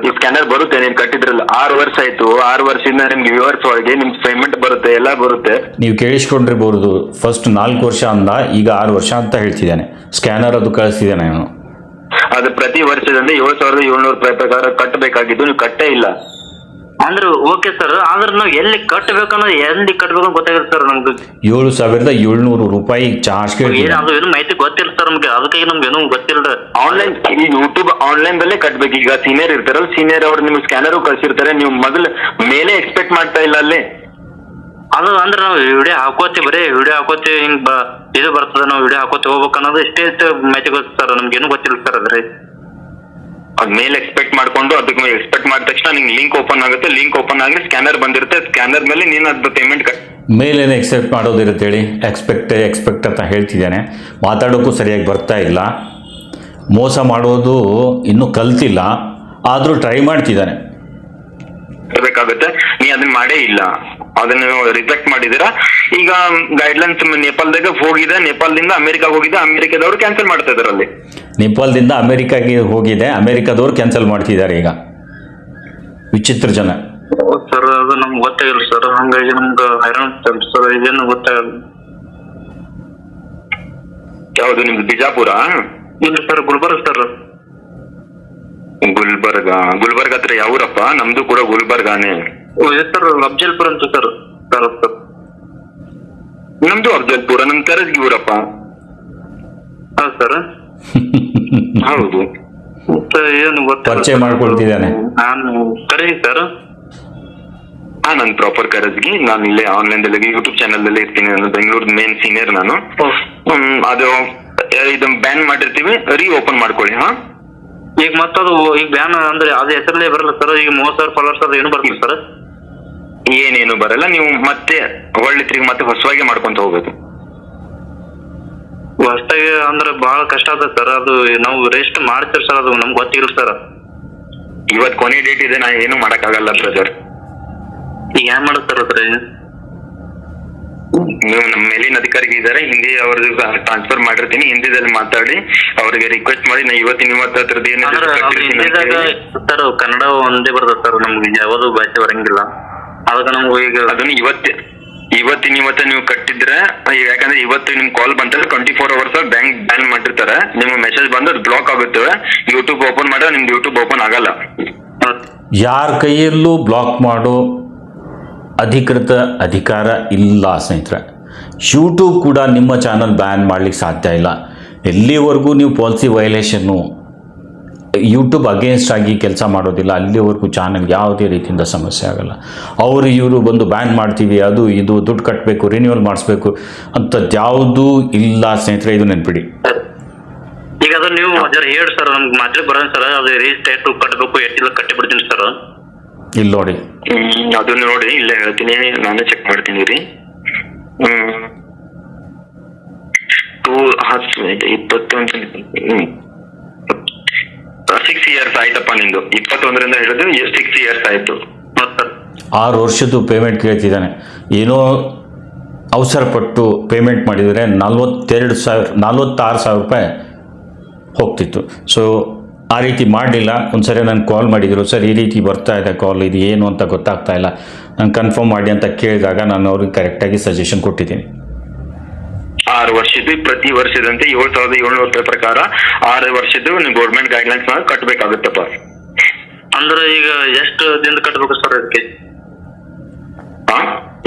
ಈ ಸ್ಕ್ಯಾನರ್ ಬರುತ್ತೆ, ನೀನ್ ಕಟ್ಟಿದ್ರಲ್ಲ 6 ವರ್ಷ ಆಯ್ತು. 6 ವರ್ಷದಿಂದ ನಿಮ್ಗೆ ವ್ಯೂವರ್ಸ್ ಒಳಗೆ ನಿಮ್ ಪೇಮೆಂಟ್ ಬರುತ್ತೆ, ಎಲ್ಲ ಬರುತ್ತೆ. ನೀವು ಕೇಳಿಸ್ಕೊಂಡಿರ್ಬೋದು, ಫಸ್ಟ್ 4 ವರ್ಷ ಅಂದ, ಈಗ 6 ವರ್ಷ ಅಂತ ಹೇಳ್ತಿದ್ದಾನೆ. ಸ್ಕ್ಯಾನರ್ ಅದು ಕಳಿಸ್ತಿದ್ದಾನೆ ನಾನು. ಅದು ಪ್ರತಿ ವರ್ಷದಿಂದ 7,700 ರೂಪಾಯಿ ಪ್ರಕಾರ ಕಟ್ಟಬೇಕಾಗಿದ್ದು, ನೀವು ಕಟ್ಟೇ ಇಲ್ಲ. ಅಂದ್ರೆ ಓಕೆ ಸರ್, ಆದ್ರೆ ನಾವು ಎಲ್ಲಿ ಕಟ್ಟಬೇಕನ್ನೋದು ಎಲ್ಲಿ ಕಟ್ಟಬೇಕು ಗೊತ್ತಾಗಿಲ್ಲ ಸರ್ ನಮ್ಗೆ. 7,700 ರೂಪಾಯಿ ಚಾರ್ಜ್ ಅದು ಏನು ಮಾಹಿತಿ ಗೊತ್ತಿಲ್ಲ ಸರ್ ನಮ್ಗೆ, ಅದಕ್ಕಾಗಿ ನಮ್ಗೆ ಏನೂ ಗೊತ್ತಿಲ್ಲ. ಆನ್ಲೈನ್ ಈ ಯೂಟ್ಯೂಬ್ ಆನ್ಲೈನ್ ದಲ್ಲೇ ಕಟ್ಬೇಕು. ಈಗ ಸೀನಿಯರ್ ಇರ್ತಾರಲ್ಲ, ಸೀನಿಯರ್ ಅವ್ರು ನಿಮ್ಗೆ ಸ್ಕ್ಯಾನರ್ ಕಳ್ಸಿರ್ತಾರೆ, ನೀವು ಮೊದಲು ಮೇಲೆ ಎಕ್ಸ್ಪೆಕ್ಟ್ ಮಾಡ್ತಾ ಇಲ್ಲ ಅಲ್ಲಿ. ಅದು ಅಂದ್ರೆ ನಾವು ವಿಡಿಯೋ ಹಾಕೋತೀವಿ, ಬರೀ ವಿಡಿಯೋ ಹಾಕೋತೀವಿ, ಹಿಂಗ್ ಇದು ಬರ್ತದೆ, ನಾವು ವಿಡಿಯೋ ಹಾಕೋತೀವಿ ಹೋಗ್ಬೇಕು ಅನ್ನೋದು ಇಷ್ಟೇ ಮಾಹಿತಿ ಗೊತ್ತು ಸರ್. ನಮ್ಗೇನು ಗೊತ್ತಿಲ್ಲ ಸರ್. ಅದ್ರಿ ಅದ್ ಮೇಲೆ ಎಕ್ಸ್ಪೆಕ್ಟ್ ಮಾಡ್ಕೊಂಡು ಅದಕ್ಕೆ ಎಕ್ಸ್ಪೆಕ್ಟ್ ಮಾಡಿದ ತಕ್ಷಣ ನಿಂಗೆ ಲಿಂಕ್ ಓಪನ್ ಆಗುತ್ತೆ. ಲಿಂಕ್ ಓಪನ್ ಆಗಿ ಸ್ಕ್ಯಾನರ್ ಬಂದಿರುತ್ತೆ, ಸ್ಕ್ಯಾನರ್ ಮೇಲೆ ನೀನು ಅದು ಪೇಮೆಂಟ್ ಮೇಲೇನು ಎಕ್ಸೆಪ್ಟ್ ಮಾಡೋದಿರುತ್ತೆ ಹೇಳಿ. ಎಕ್ಸ್ಪೆಕ್ಟ್ ಅಂತ ಹೇಳ್ತಿದ್ದಾನೆ. ಮಾತಾಡೋಕ್ಕೂ ಸರಿಯಾಗಿ ಬರ್ತಾ ಇಲ್ಲ. ಮೋಸ ಮಾಡೋದು ಇನ್ನೂ ಕಲ್ತಿಲ್ಲ, ಆದರೂ ಟ್ರೈ ಮಾಡ್ತಿದ್ದಾನೆ. ಬೇಕಾಗುತ್ತೆ. ನೀ ಅದನ್ನ ಮಾಡೇ ಇಲ್ಲ, ಅದನ್ನ ರಿಜೆಕ್ಟ್ ಮಾಡಿದಿರಾ. ಈಗ ಗೈಡ್ಲೈನ್ಸ್ ನೇಪಾಳದಾಗ ಹೋಗಿದೆ, ನೇಪಾಳದಿಂದ ಅಮೆರಿಕಾಗ ಹೋಗಿದೆ, ಅಮೆರಿಕದವರು ಕ್ಯಾನ್ಸಲ್ ಮಾಡ್ತಾ ಇದಾರೆ. ಅಲ್ಲಿ ನೇಪಾಳದಿಂದ ಅಮೆರಿಕಾಗೆ ಹೋಗಿದೆ, ಅಮೆರಿಕದವ್ರು ಕ್ಯಾನ್ಸಲ್ ಮಾಡ್ತಿದ್ದಾರೆ ಈಗ. ವಿಚಿತ್ರ ಜನ ಸರ್. ಅದು ನಮ್ಗೆ ಗೊತ್ತಾಗಿಲ್ಲ ಸರ್, ಹಂಗಾಗಿ ನಮ್ಗೆ ಹೈರಾಣ ಸರ್. ಇದೇನು ಗೊತ್ತಾಗಲ್ಲ. ಯಾವುದು ನಿಮ್ದು ಬಿಜಾಪುರ? ಇಲ್ಲ ಸರ್, ಗುಲ್ಬರ್ಗ ಸರ್. ಗುಲ್ಬರ್ಗ ಹತ್ರ ಯಾವೂರಪ್ಪ? ನಮ್ದು ಕೂಡ ಗುಲ್ಬರ್ಗಾನೇ ಸರ್. ಅಫ್ಜಲ್ಪುರ ಅಂತ ಸರ್. ನಮ್ದು ಅಫ್ಜಲ್ಪುರ, ನಮ್ ಕರಜ್ಗಿ ಊರಪ್ಪ. ಹೌದು ಸರ್. ಹೌದು. ಏನು ಪರಿಚಯ ಮಾಡ್ಕೊಳ್ತಿದ್ದಾನೆ. ನಾನು ಕರೀ ಸರ್. ನಾನು ಪ್ರಾಪರ್ ಕರಜ್ಗಿ ನಾನು ಇಲ್ಲೇ ಆನ್ಲೈನ್ದಲ್ಲಿ ಯೂಟ್ಯೂಬ್ ಚಾನಲ್ ಇರ್ತೀನಿ. ನಾನು ಬೆಂಗಳೂರು ಮೇನ್ ಸೀನಿಯರ್ ನಾನು. ಅದು ಇದು ಬ್ಯಾನ್ ಮಾಡಿರ್ತೀವಿ, ರೀ ಓಪನ್ ಮಾಡ್ಕೊಳ್ಳಿ. ಹಾ, ಈಗ ಮತ್ತದು ಈಗ ಬ್ಯಾನ್ ಅಂದ್ರೆ ಅದೇ ಹೆಸರಲ್ಲೇ ಬರಲ್ಲ ಸರ್. ಈಗ 30,000 ಫಾಲೋವರ್ಸ್ ಅದು ಏನು ಬರಲ್ಲ ಸರ್? ಏನೇನು ಬರಲ್ಲ, ನೀವು ಮತ್ತೆ ಒಳ್ಳೆ ತಿರುಗಿ ಮತ್ತೆ ಹೊಸವಾಗಿ ಮಾಡ್ಕೊಂತ ಹೋಗ್ಬೇಕು. ಹೊಸ್ದಾಗಿ ಅಂದ್ರೆ ಬಹಳ ಕಷ್ಟ ಆಗ್ತದೆ ಸರ್. ಅದು ನಾವು ರಿಜಿಸ್ಟರ್ ಮಾಡ್ತೀವಿ ಸರ್, ಅದು ನಮ್ಗೆ ಗೊತ್ತಿಲ್ಲ ಸರ್. ಇವತ್ತು ಕೊನೆ ಡೇಟ್ ಇದೆ, ನಾ ಏನು ಮಾಡಕ್ಕಾಗಲ್ಲ ಬ್ರದರ್. ಈಗ ಏನ್ ಮಾಡುತ್ತಾರ ಅದ್ರ? ನೀವು ನಮ್ಮ ಮೇಲಿನ ಅಧಿಕಾರಿಗೆ ಇದ್ದಾರೆ, ಹಿಂದಿ ಅವ್ರದ್ದು ಟ್ರಾನ್ಸ್ಫರ್ ಮಾಡಿರ್ತೀನಿ. ಹಿಂದಿದಲ್ಲಿ ಮಾತಾಡಿ ಅವ್ರಿಗೆ ರಿಕ್ವೆಸ್ಟ್ ಮಾಡಿ, ನಾ ಇವತ್ತಿನ ಹತ್ರದ್ದು ಹಿಂದಿದಾಗ ಸರ್ ಕನ್ನಡ ಒಂದೇ ಬರ್ತದೆ ಸರ್, ನಮ್ಗೆ ಯಾವ್ದು ಭಾಷೆ ಬರಂಗಿಲ್ಲ. ಅದಕ್ಕೆ ನಮ್ಗೆ ಈಗ ಅದನ್ನ ಇವತ್ತು ನೀವು ಕಟ್ಟಿದ್ರೆ, ಯಾಕಂದ್ರೆ ಇವತ್ತು ನಿಮ್ ಕಾಲ್ ಬಂತಂದ್ರೆ 24 hours ಬ್ಯಾಂಕ್ ಬ್ಯಾನ್ ಮಾಡಿರ್ತಾರೆ. ನಿಮ್ಗೆ ಮೆಸೇಜ್ ಬಂದು ಅದು ಬ್ಲಾಕ್ ಆಗುತ್ತವೆ. ಯೂಟ್ಯೂಬ್ ಓಪನ್ ಮಾಡಿದ್ರೆ ನಿಮ್ದು ಯೂಟ್ಯೂಬ್ ಓಪನ್ ಆಗಲ್ಲ. ಯಾರ ಕೈಯಲ್ಲೂ ಬ್ಲಾಕ್ ಮಾಡೋ ಅಧಿಕೃತ ಅಧಿಕಾರ ಇಲ್ಲ ಸ್ನೇಹಿತರೆ. ಯೂಟ್ಯೂಬ್ ಕೂಡ ನಿಮ್ಮ ಚಾನಲ್ ಬ್ಯಾನ್ ಮಾಡಲಿಕ್ಕೆ ಸಾಧ್ಯ ಇಲ್ಲ. ಎಲ್ಲಿವರೆಗೂ ನೀವು ಪಾಲಿಸಿ ವೈಲೇಷನ್ನು ಯೂಟ್ಯೂಬ್ ಅಗೇನ್ಸ್ಟ್ ಆಗಿ ಕೆಲಸ ಮಾಡೋದಿಲ್ಲ, ಅಲ್ಲಿವರೆಗೂ ಚಾನಲ್ ಯಾವುದೇ ರೀತಿಯಿಂದ ಸಮಸ್ಯೆ ಆಗಲ್ಲ. ಇವರು ಬಂದು ಬ್ಯಾನ್ ಮಾಡ್ತೀವಿ, ಅದು ಇದು ದುಡ್ಡು ಕಟ್ಟಬೇಕು, ರಿನ್ಯೂವಲ್ ಮಾಡಿಸ್ಬೇಕು ಅಂಥದ್ದು ಯಾವುದೂ ಇಲ್ಲ ಸ್ನೇಹಿತರೆ, ಇದು ನೆನ್ಪಿಡಿ. ಈಗ ಅದು ನೀವು ಜರ ಹೇಳಿ ಸರ್, ನಮ್ಗೆ ಮಾತ್ರ ಬರೋಣ ಸರ್. ಅದು ರಿಜಿಸ್ಟರ್ ಕಟ್ಟಬೇಕು, ಎಷ್ಟಿಲ್ಲ ಕಟ್ಟಿ ಬಿಡ್ತೀನಿ ಸರ್. ಇಲ್ಲಿ ನೋಡಿ, ಅದನ್ನ ನೋಡಿ ಇಲ್ಲೇ ಹೇಳ್ತೀನಿ, ನಾನೇ ಚೆಕ್ ಮಾಡ್ತೀನಿ ರೀ. 6 years ಆಯ್ತಪ್ಪ ನಿಂದು. 21ರಿಂದ ಹಿಡಿದು 6 years ಆಯ್ತು. 6 ವರ್ಷದ್ದು ಪೇಮೆಂಟ್ ಕೇಳ್ತಿದ್ದಾನೆ. ಏನೋ ಅವಸರಪಟ್ಟು ಪೇಮೆಂಟ್ ಮಾಡಿದರೆ 46,000 ರೂಪಾಯಿ ಹೋಗ್ತಿತ್ತು. ಸೊ ಆ ರೀತಿ ಮಾಡಲಿಲ್ಲ. ಒಂದ್ಸರಿ ನಾನು ಕಾಲ್ ಮಾಡಿದರು, ಸರ್ ಈ ರೀತಿ ಬರ್ತಾ ಇದೆ ಕಾಲ್, ಇದು ಏನು ಅಂತ ಗೊತ್ತಾಗ್ತಾ ಇಲ್ಲ, ನಾನು ಕನ್ಫರ್ಮ್ ಮಾಡಿ ಅಂತ ಕೇಳಿದಾಗ ನಾನು ಅವ್ರಿಗೆ ಕರೆಕ್ಟಾಗಿ ಸಜೆಷನ್ ಕೊಟ್ಟಿದ್ದೀನಿ. 6 ವರ್ಷದ್ದು ಪ್ರತಿ ವರ್ಷದಂತೆ 7,700 ರೂಪಾಯಿ ಪ್ರಕಾರ 6 ವರ್ಷದ್ದು ನೀವು ಗೌರ್ಮೆಂಟ್ ಗೈಡ್ಲೈನ್ಸ್ ಕಟ್ಟಬೇಕಾಗುತ್ತಪ್ಪ. ಅಂದ್ರೆ ಈಗ ಎಷ್ಟು ದಿನ ಕಟ್ಟಬೇಕು ಸರ್ ಅದಕ್ಕೆ?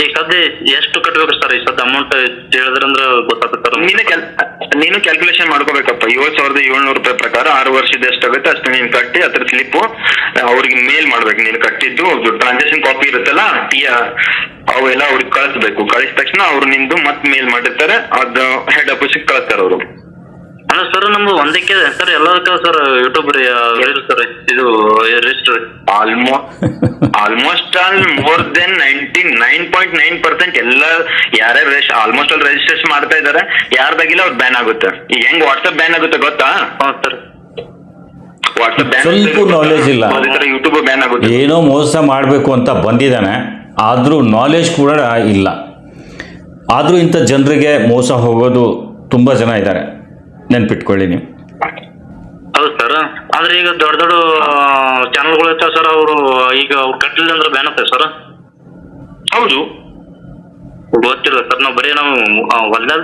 ಈಗ ಸದ್ಯ ಎಷ್ಟು ಕಟ್ಟಬೇಕು ಸರ್? ಈ ಸದ್ಯ ಅಮೌಂಟ್ ಹೇಳಿದ್ರಂದ್ರೆ ಗೊತ್ತಾಗುತ್ತೆ. ನೀನು ಕ್ಯಾಲ್ಕುಲೇಷನ್ ಮಾಡ್ಕೋಬೇಕಪ್ಪ. 7,700 ರೂಪಾಯಿ ಪ್ರಕಾರ 6 ವರ್ಷದ ಎಷ್ಟಾಗುತ್ತೆ ಅಷ್ಟು ನೀನು ಕಟ್ಟಿ ಅದ್ರ ಸ್ಲಿಪ್ ಅವ್ರಿಗೆ ಮೇಲ್ ಮಾಡ್ಬೇಕು. ನೀನು ಕಟ್ಟಿದ್ದು ಟ್ರಾನ್ಸಾಕ್ಷನ್ ಕಾಪಿ ಇರುತ್ತಲ್ಲ, ಅವೆಲ್ಲ ಅವ್ರಿಗೆ ಕಳಿಸ್ಬೇಕು. ಕಳಿಸಿದ ತಕ್ಷಣ ಅವ್ರು ನಿಂದು ಮತ್ತೆ ಮೇಲ್ ಮಾಡಿರ್ತಾರೆ, ಅದು ಹೆಡ್ ಆಫೀಸಿಗೆ ಕಳಿಸ್ತಾರೆ ಅವರು. ಅಲ್ಲ ಸರ್, ನಮ್ದು ಒಂದಕ್ಕೆ ಸರ್ ಎಲ್ಲದಕ್ಕ ಸರ್ ಯೂಟ್ಯೂಬ್ ಸರ್ ಇದು register almost all more than 99.9% ಎಲ್ಲ ಯಾರ್ಯಾರು ಆಲ್ಮೋಸ್ಟ್ ಆಲ್ ರಿಜಿಸ್ಟ್ರೇಷನ್ ಮಾಡ್ತಾ ಇದಾರೆ. ಯಾರ್ದಾಗಿಲ್ಲ ಅವ್ರು ಬ್ಯಾನ್ ಆಗುತ್ತೆ. ಈಗ ಹೆಂಗ್ ವಾಟ್ಸ್ಆಪ್ ಬ್ಯಾನ್ ಆಗುತ್ತೆ ಗೊತ್ತಾ? ಸರ್ ವಾಟ್ಸ್ಆಪ್ ಬ್ಯಾನ್, ಸ್ವಲ್ಪ ನಾಲೆಜ್ ಇಲ್ಲ, ಯೂಟ್ಯೂಬ್ ಬ್ಯಾನ್ ಆಗುತ್ತೆ. ಏನೋ ಮೋಸ ಮಾಡಬೇಕು ಅಂತ ಬಂದಿದ್ದಾನೆ, ಆದರೂ ನಾಲೆಜ್ ಕೂಡ ಇಲ್ಲ. ಆದರೂ ಇಂಥ ಜನರಿಗೆ ಮೋಸ ಹೋಗೋದು ತುಂಬ ಜನ ಇದ್ದಾರೆ, ನೆನ್ಪಿಟ್ಕೊಳ್ಳಿ ನೀವು. ಹೌದು ಸರ್. ಆದ್ರೆ ಈಗ ದೊಡ್ಡ ದೊಡ್ಡ ಚಾನಲ್ಗಳು ಇರ್ತಾವೆ ಸರ್, ಅವರು ಈಗ ಅವ್ರು ಕಟ್ಟಲಿಲ್ಲ ಅಂದ್ರೆ ಬ್ಯಾನ್ ಆಗ್ತದೆ ಸರ್. ಹೌದು, ಗೊತ್ತಿಲ್ಲ ಸರ್. ನಾವು ಬರೀ ನಾವು ಹೊಲ್ದಾಗ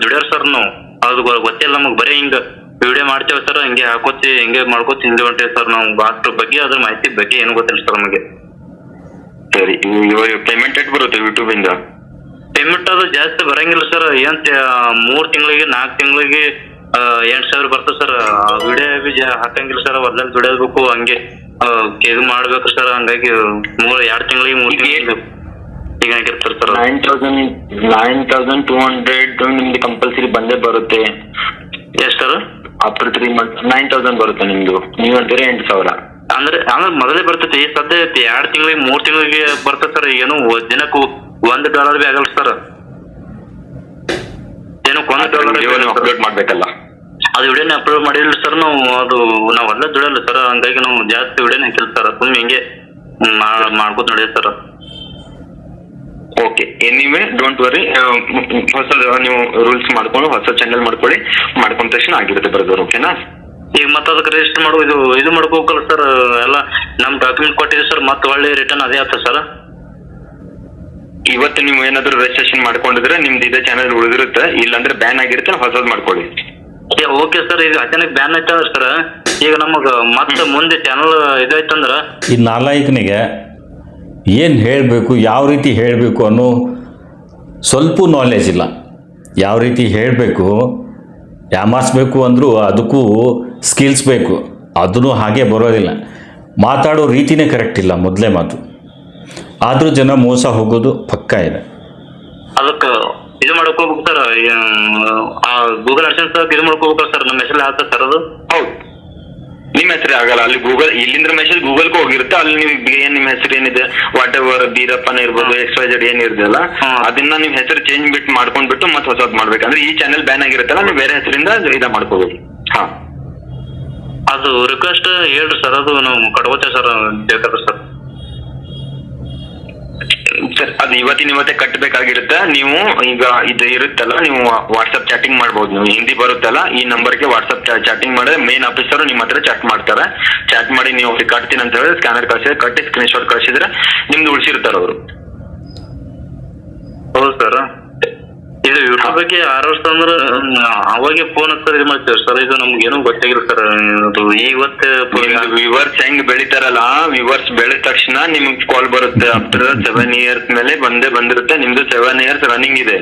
ದುಡಿಯೋರು ಸರ್. ನಾವು ಅದು ಗೊತ್ತಿಲ್ಲ ನಮಗ್. ಬರೀ ಹಿಂಗ ವಿಡಿಯೋ ಮಾಡ್ತೇವೆ ಸರ್, ಹಿಂಗೆ ಹಾಕೋತಿ ಹಿಂಗೆ ಮಾಡ್ಕೋತಿ ಹಿಂಗೆ ಹೊಂಟೇವಿ ಸರ್. ನಾವು ಅದ್ರ ಬಗ್ಗೆ ಅದ್ರ ಮಾಹಿತಿ ಬಗ್ಗೆ ಏನು ಗೊತ್ತಿಲ್ಲ ಸರ್ ನಮಗೆ. ಸರಿ, ಇವಾಗ ಪೇಮೆಂಟ್ ಎಷ್ಟು ಬರುತ್ತೆ ಯೂಟ್ಯೂಬ್ ಇಂದ? ಪೇಮೆಂಟ್ ಅದು ಜಾಸ್ತಿ ಬರಂಗಿಲ್ಲ ಸರ್. ಏನ್ 3 ತಿಂಗಳಿಗೆ 4 ತಿಂಗಳಿಗೆ 8,000 ಬರ್ತದೆ ಸರ್. ವಿಡಿಯೋ ಹಾಕಂಗಿಲ್ಲ ಸರ್, ಹೊಲ್ದಲ್ಲಿ ದುಡಿಯೋಬೇಕು, ಹಂಗೆ ಇದು ಮಾಡ್ಬೇಕು ಸರ್. ಹಂಗಾಗಿ 2 ತಿಂಗಳಿಗೆ 3 ತಿಂಗಳಿಗೆ ಈಗ ಆಗಿರ್ತಾರೆ ಸರ್. 9,200 ನಿಮ್ದು ಕಂಪಲ್ಸರಿ ಬಂದೇ ಬರುತ್ತೆ. ಎಷ್ಟು ಸರ್? ಆಫ್ಟರ್ 3 months 9,000 ಬರುತ್ತೆ ನಿಮ್ದು. ನೀವು ಅಂತೀರಿ 8,000. ಅಂದ್ರೆ ಮೊದಲೇ ಬರ್ತೈತಿ. ಸದ್ಯ 2 ತಿಂಗಳಿಗೆ 3 ತಿಂಗಳಿಗೆ ಬರ್ತದೆ ಸರ್. ಏನು ದಿನಕ್ಕೂ $1 ಬಿ ಆಗಲ್ಲ ಸರ್. ಏನಕ್ಕೆ $1 ಅಪ್ಲೋಡ್ ಮಾಡ್ಬೇಕಲ್ಲ, ಅದು ವಿಡಿಯೋನ ಅಪ್ಲೋಡ್ ಮಾಡಿಲ್ಲ ಸರ್. ನಾವು ಅಲ್ಲ ದುಡಿಯಲ್ಲ ಸರ್, ಹಂಗಾಗಿ ನಾವು ಜಾಸ್ತಿ ವಿಡಿಯೋನ ಹಾಕಿಲ್ಲ ಸರ್. ಸುಮ್ಮನೆ ಹಿಂಗೆ ಮಾಡ್ಕೋತ ನಡೆಯುತ್ತೆ sir. Okay, anyway don't worry. ಹೊಸ ನೀವು ರೂಲ್ಸ್ ಮಾಡ್ಕೊಂಡು ಹೊಸ ಚಾನೆಲ್ ಮಾಡ್ಕೊಂಡ ತಕ್ಷಣ ಆಗಿರುತ್ತೆ ಬ್ರದರ್. ಓಕೆನಾ? ಈಗ ಮತ್ತೆ ಅದಕ್ಕೆ ರಿಜಿಸ್ಟರ್ ಇದು ಮಾಡ್ಕೋಬೇಕಲ್ಲ ಸರ್. ಎಲ್ಲ ನಮ್ ಡಾಕ್ಯುಮೆಂಟ್ ಕೊಟ್ಟಿದ್ದೀವಿ ಸರ್, ಮತ್ತೆ ಒಳ್ಳೆ ರಿಟರ್ನ್ ಅದೇ ಆಗ್ತದೆ ಸರ್. ಇವತ್ತು ನೀವು ಏನಾದ್ರು ರಿಜಿಸ್ಟ್ರೇಷನ್ ಮಾಡ್ಕೊಂಡಿದ್ರೆ ನಿಮ್ದು ಇದೇ ಚಾನೆಲ್ ಉಳಿದಿರುತ್ತೆ, ಇಲ್ಲಾಂದ್ರೆ ಬ್ಯಾನ್ ಆಗಿರುತ್ತೆ, ಹೊಸದ್ ಮಾಡ್ಕೊಳ್ಳಿ. Okay sir. ಈಗ ಅಚಾನಕ್ ಬ್ಯಾನ್ ಆಯ್ತಂದ್ರೆ ಸರ್, ಈಗ ನಮಗ ಮತ್ತೆ ಮುಂದೆ ಚಾನಲ್ ಇದಾಯ್ತಂದ್ರ ಈ ನಾಲಾಯಕನಿಗೆ ಏನು ಹೇಳಬೇಕು, ಯಾವ ರೀತಿ ಹೇಳಬೇಕು ಅನ್ನೋ ಸ್ವಲ್ಪ ನಾಲೆಜ್ ಇಲ್ಲ. ಯಾವ ರೀತಿ ಹೇಳಬೇಕು, ಯಾಮಾರಿಸ್ಬೇಕು ಅಂದರೂ ಅದಕ್ಕೂ ಸ್ಕಿಲ್ಸ್ ಬೇಕು, ಅದೂ ಹಾಗೆ ಬರೋದಿಲ್ಲ. ಮಾತಾಡೋ ರೀತಿನೇ ಕರೆಕ್ಟ್ ಇಲ್ಲ, ಮೊದಲೇ ಮಾತು. ಆದರೂ ಜನ ಮೋಸ ಹೋಗೋದು ಪಕ್ಕ ಇದೆ. ಅದಕ್ಕೆ ಇದು ಮಾಡ್ಕೋಬೇಕು ಸರ್, ಗೂಗಲ್ ಅಡ್ಸೆನ್ಸ್ ಇದು ಮಾಡ್ಕೋಬೇಕು ಸರ್, ನಮ್ಮ ಹೆಸರು ಆಗ್ತದೆ ಸರ್ ಅದು. ಹೌದು, ನಿಮ್ಮ ಹೆಸರೇ ಆಗಲ್ಲ. ಅಲ್ಲಿ ಗೂಗಲ್, ಇಲ್ಲಿಂದ ಮೆಸೇಜ್ ಗೂಗಲ್ಗೂ ಹೋಗಿರುತ್ತೆ. ಅಲ್ಲಿ ನೀವು ಏನ್ ನಿಮ್ಮ ಹೆಸರು ಏನಿದೆ, ವಾಟ್ ಎವರ್ ಬೀರಪ್ಪನ ಇರ್ಬೋದು, XYZ ಏನಿರ್ದಲ್ಲ, ಅದನ್ನ ನಿಮ್ ಹೆಸರು ಚೇಂಜ್ ಬಿಟ್ಟು ಮಾಡ್ಕೊಂಡ್ಬಿಟ್ಟು ಮತ್ತೆ ಹೊಸದ್ ಮಾಡ್ಬೇಕಂದ್ರೆ ಈ ಚಾನೆಲ್ ಬ್ಯಾನ್ ಆಗಿರುತ್ತಲ್ಲ, ನೀವು ಬೇರೆ ಹೆಸರಿಂದ ಇದ ಮಾಡ್ಕೋಬಹುದು. ಹಾ, ಅದು ರಿಕ್ವೆಸ್ಟ್ ಹೇಳ್ರಿ ಸರ್, ಅದು ನಾವು ಕಟ್ಕೋತೇವೆ ಸರ್, ಬೇಕಾದ್ರೆ ಸರ್. ಸರ್ ಅದು ಇವತ್ತೇ ಕಟ್ಟಬೇಕಾಗಿರುತ್ತೆ. ನೀವು ಈಗ ಇದು ಇರುತ್ತಲ್ಲ, ನೀವು ವಾಟ್ಸ್ಆಪ್ ಚಾಟಿಂಗ್ ಮಾಡ್ಬೋದು. ನೀವು ಹಿಂದಿ ಬರುತ್ತಲ್ಲ, ಈ ನಂಬರ್ಗೆ ವಾಟ್ಸ್ಆಪ್ ಚಾಟಿಂಗ್ ಮಾಡಿದ್ರೆ ಮೇನ್ ಆಫೀಸರ್ ನಿಮ್ಮ ಹತ್ರ ಚಾಟ್ ಮಾಡ್ತಾರೆ. ಚಾಟ್ ಮಾಡಿ ನೀವು ಅವ್ರಿಗೆ ಕಟ್ತೀನಿ ಅಂತ ಹೇಳಿದ್ರೆ ಸ್ಕ್ಯಾನರ್ ಕಳಿಸಿದ್ರೆ, ಕಟ್ಟಿ ಸ್ಕ್ರೀನ್ ಶಾಟ್ ಕಳಿಸಿದ್ರೆ ನಿಮ್ದು ಉಳಿಸಿರ್ತಾರೆ ಅವರು. ಹೌದು ಸರ್. ಇದು ಯೂಟ್ಯೂಬ್ ಬಗ್ಗೆ 6 ವರ್ಷ ಅಂದ್ರೆ ಅವಾಗೆ ಫೋನ್ ಹಚ್ಚೋದು ಇದು ಮಾಡ್ತೇವೆ ಸರ್. ಇದು ನಮ್ಗೆ ಏನೂ ಗೊತ್ತಾಗಿಲ್ಲ ಸರ್. ಇವತ್ತು ವಿವರ್ಸ್ ಹೆಂಗ್ ಬೆಳಿತಾರಲ್ಲ, ವಿವರ್ಸ್ ಬೆಳೆದ ತಕ್ಷಣ ನಿಮ್ಗೆ ಕಾಲ್ ಬರುತ್ತೆ. ಆಫ್ಟರ್ 7 years ಮೇಲೆ ಬಂದಿರುತ್ತೆ. ನಿಮ್ದು 7 years ರನ್ನಿಂಗ್ ಇದೆ.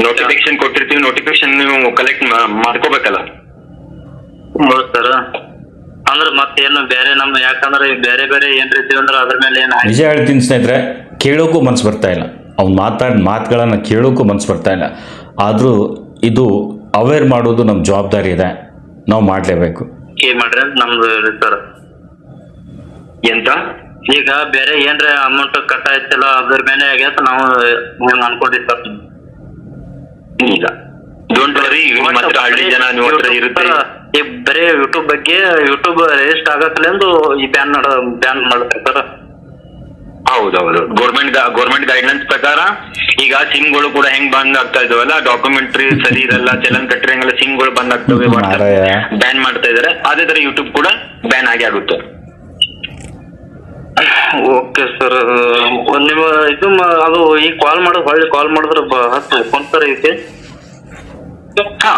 ನೋಟಿಫಿಕೇಶನ್ ಕೊಟ್ಟಿರ್ತೀವಿ, ನೋಟಿಫಿಕೇಶನ್ ನೀವು ಕಲೆಕ್ಟ್ ಮಾಡ್ಕೋಬೇಕಲ್ಲ. ಹೌದು ಸರ್. ಅಂದ್ರೆ ಮತ್ತೇನು ಬೇರೆ ನಮ್ಮ, ಯಾಕಂದ್ರೆ ಬೇರೆ ಬೇರೆ ಏನ್ ರೀತಿ ಅಂದ್ರೆ ಅದ್ರ ಮೇಲೆ ಏನು ನಿಜ ಹೇಳ್ತೀನಿ ಸ್ನೇಹಿತರೆ, ಕೇಳೋಕ್ಕೂ ಮನ್ಸು ಬರ್ತಾ ಇಲ್ಲ. ಅವ್ನು ಮಾತಾಡಿದ ಮಾತುಗಳನ್ನು ಕೇಳೋಕ್ಕೂ ಮನ್ಸು ಬರ್ತಾ ಇಲ್ಲ. ಆದರೂ ಇದು ಅವೇರ್ ಮಾಡೋದು ನಮ್ಮ ಜವಾಬ್ದಾರಿ ಇದೆ, ನಾವು ಮಾಡಲೇಬೇಕು. ಏನ್ ಮಾಡ್ರಿ ಅಂತ ನಮ್ದು ಸರ್. ಎಂತ ಈಗ ಬೇರೆ ಏನ್ರ ಅಮೌಂಟ್ ಕಟ್ ಆಯ್ತಲ್ಲ, ಅದ್ರ ಮೇಲೆ ಆಗ್ಯಾತ ನಾವು ಅನ್ಕೊಂಡಿದ್ವಿ ಸರ್. ಇಲ್ಲ, ಡೋಂಟ್ ವರಿ, ಮಾತ್ರ ಹಳ್ಳಿ ಜನ ನಿಮ್ಮ ಹತ್ರ ಇರುತ್ತೆ. ಈ ಬರೀ ಯೂಟ್ಯೂಬ್ ಬಗ್ಗೆ, ಯೂಟ್ಯೂಬ್ ರಿಜಿಸ್ಟರ್ ಆಗಕ್ಲೆಂದು ಈ ಬ್ಯಾನ್ ಮಾಡ್ತಾರೆ ಸರ್. ಹೌದೌದು, ಗೌರ್ಮೆಂಟ್ ಗೈಡ್ಲೈನ್ಸ್ ಪ್ರಕಾರ ಈಗ ಸಿಮ್ಗಳು ಕೂಡ ಹೆಂಗ್ ಬಂದ್ ಆಗ್ತಾ ಇದಾವಲ್ಲ, ಡಾಕ್ಯುಮೆಂಟ್ರಿ ಸರಿ ಇರಲ್ಲ, ಚಲನ್ ಕಟ್ಟಿರಂಗಲ್ಲ, ಸಿಮ್ಗಳು ಬಂದ್ ಆಗ್ತವೆ, ಬ್ಯಾನ್ ಮಾಡ್ತಾ ಇದಾರೆ. ಅದೇ ತರ ಯೂಟ್ಯೂಬ್ ಕೂಡ ಬ್ಯಾನ್ ಆಗಿ ಆಗುತ್ತೆ. Okay sir. ನಿಮ್ಮ ಇದು ಅದು ಈಗ ಕಾಲ್ ಮಾಡೋದು, ಹೊಳ್ಳಿ ಕಾಲ್ ಮಾಡಿದ್ರೆ ಹತ್ತು ಫೋನ್ ಸರ್ ಐತಿ. ಹಾ,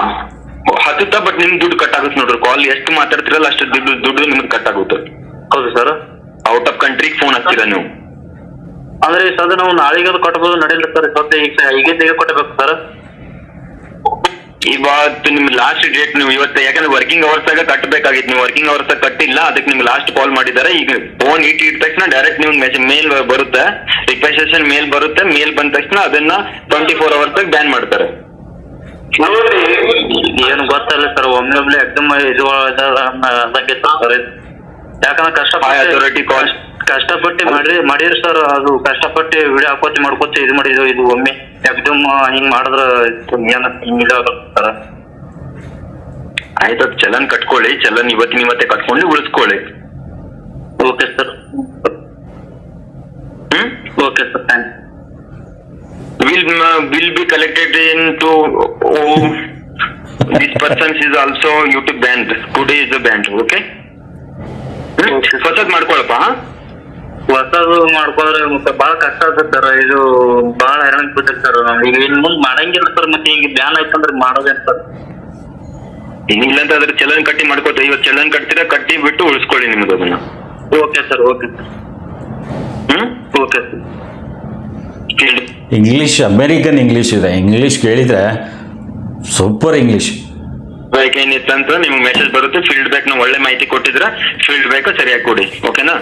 ಹತ್ತುತ್ತಾ, ಬಟ್ ನಿಮ್ ದುಡ್ಡು ಕಟ್ ಆಗುತ್ತೆ ನೋಡ್ರಿ. ಕಾಲ್ ಎಷ್ಟು ಮಾತಾಡ್ತಿರಲ್ಲ ಅಷ್ಟು ದುಡ್ಡು ನಿಮ್ಗೆ ಕಟ್ ಆಗುತ್ತೆ. ಹೌದು ಸರ್. ಔಟ್ ಆಫ್ ಕಂಟ್ರಿಗೆ ಫೋನ್ ಹಚ್ತೀರಾ ನೀವು ಅಂದ್ರೆ ಸದ ನಾವು ನಾಳೆಗೆ ಅದು ಕಟ್ಬೋದು, ನಡೀಲಿ ಸರ್. ಈಗ ಕೊಟ್ಟಬೇಕು ಸರ್. ಇವತ್ತು ನಿಮ್ ಲಾಸ್ಟ್ ಡೇಟ್. ನೀವು ಇವತ್ತು ಯಾಕಂದ್ರೆ ವರ್ಕಿಂಗ್ ಅವರ್ಸ್ ಆಗ ಕಟ್ಟಬೇಕಾಗಿತ್ತು. ನೀವು ವರ್ಕಿಂಗ್ ಅವರ್ಸ್ ಆಗ ಕಟ್ಟಿಲ್ಲ, ಅದಕ್ಕೆ ನಿಮ್ಗೆ ಲಾಸ್ಟ್ ಕಾಲ್ ಮಾಡಿದ್ದಾರೆ. ಈಗ ಫೋನ್ ಇಟ್ಟ ತಕ್ಷಣ ಡೈರೆಕ್ಟ್ ನಿಮ್ಗೆ ಮೇಲ್ ಬರುತ್ತೆ, ರಿಕ್ವೆಸ್ಟೇಷನ್ ಮೇಲ್ ಬರುತ್ತೆ. ಮೇಲ್ ಬಂದ ತಕ್ಷಣ ಅದನ್ನ 24 hours ಬ್ಯಾನ್ ಮಾಡ್ತಾರೆ. ಏನು ಗೊತ್ತಲ್ಲ ಸರ್, ಒಮ್ಮೆ ಎಕ್ದಮ್ ಇದು ಸರ್. ಯಾಕಂದ್ರೆ ಕಷ್ಟಪಟ್ಟು ಮಾಡಿರಿ ಸರ್. ಅದು ಕಷ್ಟಪಟ್ಟು ವಿಡಿಯೋ ಹಾಕೋತಿ ಮಾಡ್ಕೋತಿ ಇದು ಮಾಡಿದ್ವು. ಇದು ಒಮ್ಮೆ ಎಕ್ದಮ್ ಹಿಂಗ್ ಮಾಡಿದ್ರ ಸರ್. ಆಯ್ತು, ಚಲನ್ ಕಟ್ಕೊಳ್ಳಿ. ಚಲನ್ ಇವತ್ತೇ ಕಟ್ಕೊಂಡು ಉಳಿಸ್ಕೊಳ್ಳಿ. Okay sir. Okay sir, thanks. will be collected into this person is also YouTube banned. Today is banned. Okay. ಹೊಸದ್ ಮಾಡ್ಕೊಳಪ್ಪ. ಹೊಸದು ಮಾಡ್ಕೊಂಡ್ರೆ ಮತ್ತೆ ಬಾಳ ಕಷ್ಟ ಆಗ್ತದೆ ಸರ್. ಇದು ಬಾಳ ಹೈರಾಣ ಬಿಡ್ತದೆ ಸರ್. ಈಗ ಇನ್ ಮುಂದ್ ಮಾಡಂಗಿಲ್ಲ ಸರ್. ಮತ್ತೆ ಹಿಂಗೆ ಬ್ಯಾನ್ ಆಯ್ತಂದ್ರೆ ಮಾಡೋದೇನ್ ಸರ್? ಇಲ್ಲ ಅಂತ ಅದ್ರ ಚಲನ್ ಕಟ್ಟಿ ಮಾಡ್ಕೋತ. ಇವತ್ತು ಚಲನ್ ಕಟ್ತೀರಾ, ಕಟ್ಟಿ ಬಿಟ್ಟು ಉಳಿಸ್ಕೊಳ್ಳಿ ನಿಮ್ದು ಅದನ್ನ. Okay sir. Okay sir. Okay sir. English, American English ಇದೆ. ಇಂಗ್ಲೀಷ್ ಕೇಳಿದರೆ ಸೂಪರ್ ಇಂಗ್ಲೀಷ್. ಏನಿತ್ತಂತ ನಿಮ್ಗೆ ಮೆಸೇಜ್ ಬರುತ್ತೆ. ಫೀಲ್ಡ್ ಬ್ಯಾಕ್ ನಾವು ಒಳ್ಳೆ ಮಾಹಿತಿ ಕೊಟ್ಟಿದ್ರೆ ಫೀಲ್ಡ್ ಬ್ಯಾಕ್ ಸರಿಯಾಗಿ ಕೊಡಿ. ಓಕೆನಾ?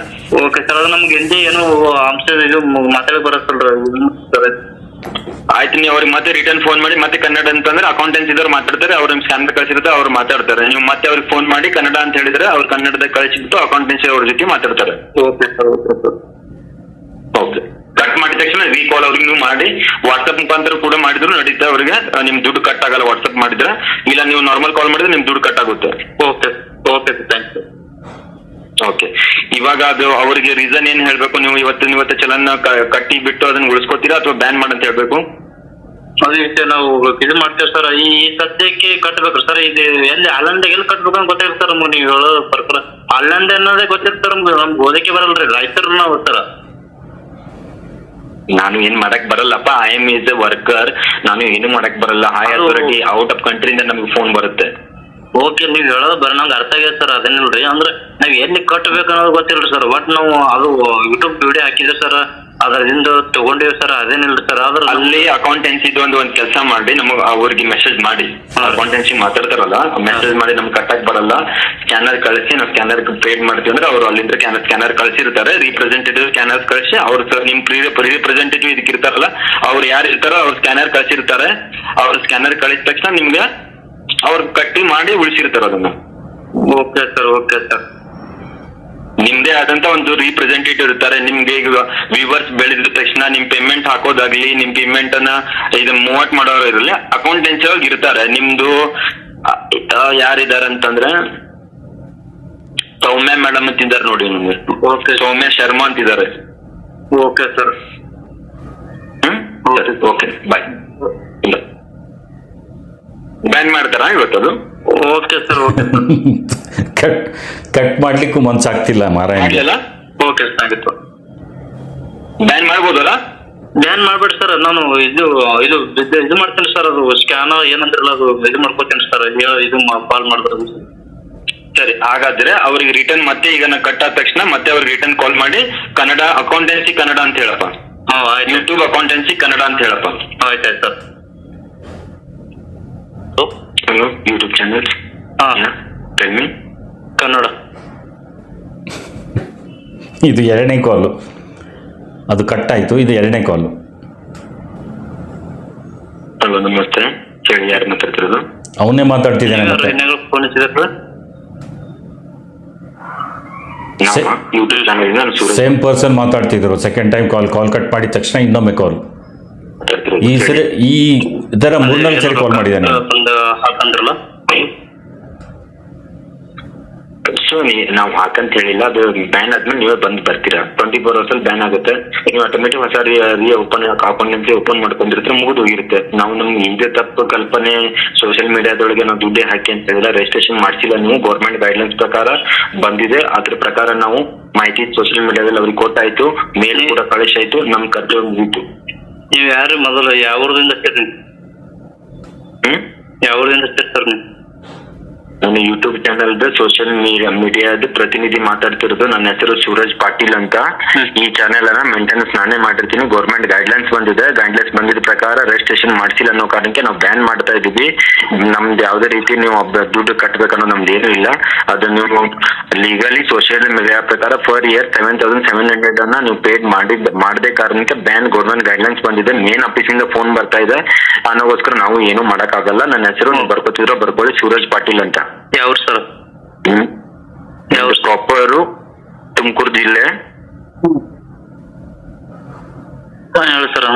Okay sir. ಅದು ನಮ್ಗೆ ಹಿಂದಿ ಏನೋ ಅಂಶ ಇದು ಮಾತಾಡಿ ಬರುತ್ತಲ್ರಿ. ಆಯ್ತು, ನೀವು ಅವ್ರಿಗೆ ಮತ್ತೆ ರಿಟರ್ನ್ ಫೋನ್ ಮಾಡಿ. ಮತ್ತೆ ಕನ್ನಡ ಅಂತಂದ್ರೆ ಅಕೌಂಟೆನ್ಸಿ ಇದ್ದವ್ರು ಮಾತಾಡ್ತಾರೆ. ಅವ್ರ ಸ್ಕ್ಯಾನ್ ಕಳಿಸಿರುತ್ತೆ, ಅವ್ರು ಮಾತಾಡ್ತಾರೆ. ನೀವು ಮತ್ತೆ ಅವ್ರಿಗೆ ಫೋನ್ ಮಾಡಿ ಕನ್ನಡ ಅಂತ ಹೇಳಿದ್ರೆ ಅವ್ರು ಕನ್ನಡದಾಗ ಕಳಿಸಿಬಿಟ್ಟು ಅಕೌಂಟೆನ್ಸಿ ಅವ್ರ ಜೊತೆ ಮಾತಾಡ್ತಾರೆ. Okay sir. Okay sir. Okay, cut ಮಾಡಿದ ತಕ್ಷಣ ರೀಕಾಲ್ ಅವ್ರಿಗೆ ನೀವು ಮಾಡಿ. ವಾಟ್ಸ್ಆಪ್ ಮುಖಾಂತರ ಕೂಡ ಮಾಡಿದ್ರು ನಡೀತಾ. ಅವ್ರಿಗೆ ನಿಮ್ ದುಡ್ಡು ಕಟ್ ಆಗಲ್ಲ ವಾಟ್ಸ್ಆಪ್ ಮಾಡಿದ್ರೆ. ಇಲ್ಲ ನೀವು ನಾರ್ಮಲ್ ಕಾಲ್ ಮಾಡಿದ್ರೆ ನಿಮ್ ದುಡ್ಡು ಕಟ್ ಆಗುತ್ತೆ. Okay okay thanks. ಓಕೆ, ಇವಾಗ ಅದು ಅವರಿಗೆ ರೀಸನ್ ಏನ್ ಹೇಳ್ಬೇಕು? ನೀವು ಇವತ್ತು ಚಲನ್ ಕಟ್ಟಿ ಬಿಟ್ಟು ಅದನ್ನ ಉಳಿಸ್ಕೊತೀರಾ ಅಥವಾ ಬ್ಯಾನ್ ಮಾಡಂತ ಹೇಳ್ಬೇಕು? ಅದಕ್ಕೆ ನಾವು ಇದು ಮಾಡ್ತೇವೆ ಸರ್. ಈ ಸದ್ಯಕ್ಕೆ ಕಟ್ಬೇಕು ಸರ್. ಇದು ಎಲ್ಲಿ ಆನ್ಲೈನ್ದಾಗ ಎಲ್ಲಿ ಕಟ್ಬೇಕು ಅಂತ ಗೊತ್ತಾಗಿಲ್ಲ ಸರ್. ನೀವು ಹೇಳೋದು ಪ್ರಕಾರ ಆನ್ಲೈನ್ ಅನ್ನೋದೇ ಗೊತ್ತಿತ್ತು ಸರ್. ನಮ್ಗೆ ಓದಕ್ಕೆ ಬರಲ್ರಿ, ರೈತರು ನಾವು ಸರ್. ನಾನು ಏನ್ ಮಾಡಕ್ ಬರಲ್ಲಪ್ಪ. I am is a worker. ನಾನು ಏನು ಮಾಡಕ್ ಬರಲ್ಲ. ಹೈ ಅಥಾರಿಟಿ ಔಟ್ ಆಫ್ ಕಂಟ್ರಿಯಿಂದ ನಮ್ಗೆ ಫೋನ್ ಬರುತ್ತೆ. ಓಕೆ, ನೀವ್ ಹೇಳೋದು ಬರ ನಂಗೆ ಅರ್ಥ ಆಗಿದೆ ಸರ್. ಅದೇನಿಲ್ರಿ, ಅಂದ್ರೆ ನಾವ್ ಎಲ್ಲಿ ಕಟ್ಬೇಕು ಅನ್ನೋದು ಗೊತ್ತಿಲ್ರಿ ಸರ್. ಬಟ್ ನಾವು ಅದು ಯೂಟ್ಯೂಬ್ ವಿಡಿಯೋ ಹಾಕಿದ್ರೆ ಸರ್, ಅದರಿಂದ ತಗೊಂಡಿವಿ ಸರ್, ಅದೇನಿಲ್ಲ ಸರ್. ಆದ್ರ ಅಲ್ಲಿ ಅಕೌಂಟೆನ್ಸಿ ಒಂದ್ ಕೆಲಸ ಮಾಡಿ ನಮಗ್ ಅವ್ರಿಗೆ ಮೆಸೇಜ್ ಮಾಡಿ, ಅಕೌಂಟೆನ್ಸಿ ಮಾತಾಡ್ತಾರಲ್ಲ ಮೆಸೇಜ್ ಮಾಡಿ ನಮ್ಗೆ ಕಟ್ಟಕ್ ಬರಲ್ಲ, ಸ್ಕ್ಯಾನರ್ ಕಳಿಸಿ ನಾವು ಸ್ಕ್ಯಾನರ್ ಪೇಡ್ ಮಾಡ್ತೀವಿ ಅಂದ್ರೆ ಅವ್ರು ಅಲ್ಲಿಂದ ಸ್ಕ್ಯಾನರ್ ಕಳಿಸಿರ್ತಾರೆ, ರಿಪ್ರೆಸೆಂಟೇಟಿವ್ ಸ್ಕ್ಯಾನರ್ ಕಳಿಸಿ ಅವ್ರು ನಿಮ್ ರಿಪ್ರೆಸೆಂಟೇಟಿವ್ ಇದಕ್ಕೆ ಇರ್ತಾರಲ್ಲ ಅವ್ರು ಯಾರು ಇರ್ತಾರೋ ಅವ್ರು ಸ್ಕ್ಯಾನರ್ ಕಳಿಸಿರ್ತಾರೆ. ಅವ್ರು ಸ್ಕ್ಯಾನರ್ ಕಳಿಸಿದ ತಕ್ಷಣ ನಿಮ್ಗೆ ಅವ್ರು ಕಟ್ಟಿ ಮಾಡಿ ಉಳಿಸಿರ್ತಾರ ಅದನ್ನ. Okay sir, okay sir. ನಿಮ್ದೇ ಆದಂತ ಒಂದು ರಿಪ್ರೆಸೆಂಟೇಟಿವ್ ಇರ್ತಾರೆ. ನಿಮ್ಗೆ ಈಗ ವ್ಯೂವರ್ಸ್ ಬೆಳೆದ ತಕ್ಷಣ ನಿಮ್ ಪೇಮೆಂಟ್ ಹಾಕೋದಾಗ್ಲಿ, ನಿಮ್ ಪೇಮೆಂಟ್ ಅನ್ನ ಇದು ಮೂವಟ್ ಮಾಡೋರು ಇರಲಿ ಅಕೌಂಟೆನ್ಸಿ ಒಳಗೆ ಇರ್ತಾರೆ. ನಿಮ್ದು ಯಾರಿದಾರೆ ಅಂತಂದ್ರೆ ಸೌಮ್ಯ ಮೇಡಮ್ ಅಂತಿದ್ದಾರೆ ನೋಡಿ ನಿಮ್ಗೆ. ಸೌಮ್ಯ ಶರ್ಮಾ ಅಂತಿದ್ದಾರೆ. Okay sir. Okay bye. ಇಲ್ಲ ಬ್ಯಾನ್ ಮಾಡ್ತಾರಾ ಇವತ್ತದು? ಓಕೆ ಸರ್, ಓಕೆ ಕಟ್ ಮಾಡ್ಲಿಕ್ಕೂ ಮನ್ಸಾಗ್ತಿಲ್ಲ ಮಾರಾಯ. ಓಕೆ ಸರ್, ಆಗಿತ್ತು. ಬ್ಯಾನ್ ಮಾಡ್ಬೋದಲ್ಲ? ಬ್ಯಾನ್ ಮಾಡ್ಬೇಡಿ ಸರ್. ನಾನು ಇದು ಮಾಡ್ತೇನೆ ಸರ್. ಅದು ಸ್ಕ್ಯಾನ್ ಏನಂದ್ರಲ್ಲ ಅದು ಇದು ಮಾಡ್ಕೋತೇನೆ ಸರ್. ಇದು ಕಾಲ್ ಮಾಡಿದ್ರೆ ಸರಿ. ಹಾಗಾದ್ರೆ ಅವ್ರಿಗೆ ರಿಟರ್ನ್ ಮತ್ತೆ ಈಗ ನಾ ಕಟ್ ಆದ ತಕ್ಷಣ ಮತ್ತೆ ಅವ್ರಿಗೆ ರಿಟರ್ನ್ ಕಾಲ್ ಮಾಡಿ ಕನ್ನಡ ಅಕೌಂಟೆನ್ಸಿ ಕನ್ನಡ ಅಂತ ಹೇಳಪ್ಪ. ಯೂಟ್ಯೂಬ್ ಅಕೌಂಟೆನ್ಸಿ ಕನ್ನಡ ಅಂತ ಹೇಳಪ್ಪ. ಆಯ್ತಾಯ್ತು sir. Hello, YouTube channel tell me Kannada. ಇದು 2ನೇ ಕಾಲು, ಅದು ಕಟ್ ಆಯ್ತು. ಇದು 2ನೇ ಕಾಲು. ಹಲೋ, ನಮಸ್ತೆ ಹೇಳಿ, ಯಾರು ಮಾತಾಡ್ತಿರೋದು? ಅವನೇ ಮಾತಾಡ್ತಿದ್ದಾನೆ. ಮತ್ತೆ ಫೋನ್ ಹಚ್ಚಿದ್ರೆ ಯೂಟ್ಯೂಬ್ ಚಾನಲ್ ಸೇಮ್ ಪರ್ಸನ್ ಮಾತಾಡ್ತಿದ್ರು. ಸೆಕೆಂಡ್ ಟೈಮ್ ಕಾಲ್ ಕಟ್ ಮಾಡಿದ ತಕ್ಷಣ ಇನ್ನೊಮ್ಮೆ ಕಾಲ್. ಈ ಸರಿ ಈ ತರ 3-4 ಸರಿ ಕಾಲ್ ಮಾಡಿದ್ದಾನೆ. ಹಾಕಂದ್ರಲ್ಲ ಸೊ ನಾವು ಹಾಕಂತ ಹೇಳಿಲ್ಲ, ಅದು ಬ್ಯಾನ್ ಆದ್ಮೇಲೆ ನೀವೇ ಬಂದು ಬರ್ತೀರಾ. 24 hours ಅಲ್ಲಿ ಬ್ಯಾನ್ ಆಗುತ್ತೆ. ನೀವು ಆಟೋಮೆಟಿಕ್ ಹೊಸ ಓಪನ್ ಮಾಡ್ಕೊಂಡಿರ್ತಾರೆ, ಮುಗಿದು ಹೋಗಿರುತ್ತೆ. ನಾವು ನಮ್ಗೆ ಹಿಂದೆ ತಪ್ಪು ಕಲ್ಪನೆ ಸೋಷಿಯಲ್ ಮೀಡಿಯಾದೊಳಗೆ ನಾವು ದುಡ್ಡೇ ಹಾಕಿ ಅಂತ ಹೇಳಿಲ್ಲ, ರಿಜಿಸ್ಟ್ರೇಷನ್ ಮಾಡಿಸಿಲ್ಲ. ನೀವು ಗೌರ್ಮೆಂಟ್ ಗೈಡ್ಲೈನ್ಸ್ ಪ್ರಕಾರ ಬಂದಿದೆ, ಅದ್ರ ಪ್ರಕಾರ ನಾವು ಮಾಹಿತಿ ಸೋಷಿಯಲ್ ಮೀಡಿಯಾದಲ್ಲಿ ಅವ್ರಿಗೆ ಕೊಟ್ಟಾಯ್ತು, ಮೇಲ್ ಕೂಡ ಕಳಿಸಾಯ್ತು, ನಮ್ ಕರ್ತವ್ಯ ಮುಗೀತು. ನೀವು ಯಾರು ಮೊದಲು ಯಾವ ಊರದಿಂದ ಹಚ್ಚಿರಿ? ಯಾವ ಊರಿಂದ ಹಚ್ಚಿರಿ ಸರ್ ನೀವು? ನಾನು ಯೂಟ್ಯೂಬ್ ಚಾನಲ್ ಸೋಷಿಯಲ್ ಮೀಡಿಯಾದ ಪ್ರತಿನಿಧಿ ಮಾತಾಡ್ತಿರೋದು. ನನ್ನ ಹೆಸರು ಸೂರಜ್ ಪಾಟೀಲ್ ಅಂತ. ಈ ಚಾನೆಲ್ ಅನ್ನ ಮೇಂಟೆನೆನ್ಸ್ ನಾನೇ ಮಾಡಿರ್ತೀನಿ. ಗೌರ್ಮೆಂಟ್ ಗೈಡ್ಲೈನ್ಸ್ ಬಂದಿದೆ, ಗೈಡ್ಲೈನ್ಸ್ ಬಂದಿದ ಪ್ರಕಾರ ರಿಜಿಸ್ಟ್ರೇಷನ್ ಮಾಡಿಸಿಲ್ಲ ಅನ್ನೋ ಕಾರಣಕ್ಕೆ ನಾವು ಬ್ಯಾನ್ ಮಾಡ್ತಾ ಇದೀವಿ. ನಮ್ದು ಯಾವುದೇ ರೀತಿ ನೀವು ದುಡ್ಡು ಕಟ್ಟಬೇಕನ್ನೋ ನಮ್ದು ಏನೂ ಇಲ್ಲ. ಅದು ನೀವು ಲೀಗಲಿ ಸೋಷಿಯಲ್ ಮೀಡಿಯಾ ಪ್ರಕಾರ ಪರ್ ಇಯರ್ 7,700 ಅನ್ನ ನೀವು ಪೇಡ್ ಮಾಡದೇ ಕಾರಣಕ್ಕೆ ಬ್ಯಾನ್ ಗೌರ್ಮೆಂಟ್ ಗೈಡ್ಲೈನ್ಸ್ ಬಂದಿದೆ. ಮೇನ್ ಆಫೀಸ್ ಇಂದ ಫೋನ್ ಬರ್ತಾ ಇದೆ ಅನ್ನೋಗೋಸ್ಕರ ನಾವು ಏನು ಮಾಡಕ್ಕಾಗಲ್ಲ. ನನ್ನ ಹೆಸರು ನೀವು ಬರ್ಕೋತಿದ್ರು ಬರ್ಕೊಳ್ಳಿ, ಸೂರಜ್ ಪಾಟೀಲ್ ಅಂತ. ಯಾವ ಸರ್? ಯಾವ ಪ್ರಾಪರು ತುಮಕೂರು ಜಿಲ್ಲೆ. ಹೇಳಿ ಸರ್.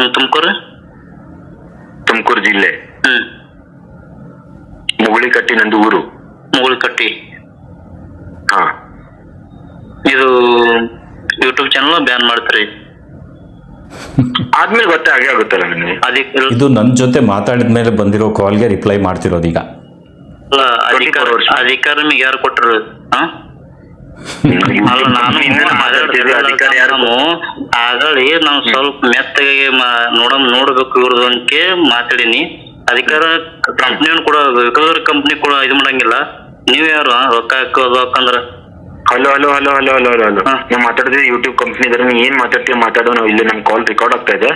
ತುಮಕೂರು ಜಿಲ್ಲೆ ಮುಗುಳಿಕಟ್ಟಿ ನಂದು ಊರು. ಮುಗುಳಿಕಟ್ಟಿ. ಹಾ. ಇದು ಯೂಟ್ಯೂಬ್ ಚಾನಲ್ ಬ್ಯಾನ್ ಮಾಡ್ತೀರಿ? ಆದ್ಮೇಲೆ ಗೊತ್ತೇ ಆಗೇ ಆಗುತ್ತಲ್ಲ ನನಗೆ. ಇದು ನನ್ನ ಜೊತೆ ಮಾತಾಡಿದ ಮೇಲೆ ಬಂದಿರೋ ಕಾಲ್ಗೆ ರಿಪ್ಲೈ ಮಾಡ್ತಿರೋದು ಈಗ. ಅಧಿಕಾರ ನಿಮಗೆ ಯಾರು ಕೊಟ್ಟರು? ಆಗಲಿ ನಾವು ಸ್ವಲ್ಪ ಮೆತ್ತಗೆ ನೋಡ್ಬೇಕು ಇವ್ರದ್ದು ಅಂಕೆ ಮಾತಾಡಿನಿ. ಅಧಿಕಾರ ಕಂಪ್ನಿಯನ್ನು ಕೂಡ ಕಂಪ್ನಿ ಕೂಡ ಇದು ಮಾಡಂಗಿಲ್ಲ. ನೀವ್ ಯಾರು ರೊಕ್ಕ ಹಾಕೋದು ಹಾಕಂದ್ರ? Hello hello hello hello hello hello hello ನಾವು ಮಾತಾಡಿದ್ರೆ ಯೂಟ್ಯೂಬ್ ಕಂಪ್ನಿ ಇದ್ರೆ ನೀ ಏನ್ ಮಾತಾಡ್ತೀವಿ ಮಾತಾಡೋ. ನಾವು ಇಲ್ಲಿ ನಮ್ ಕಾಲ್ ರೆಕಾರ್ಡ್ ಆಗ್ತಾ ಇದೆ.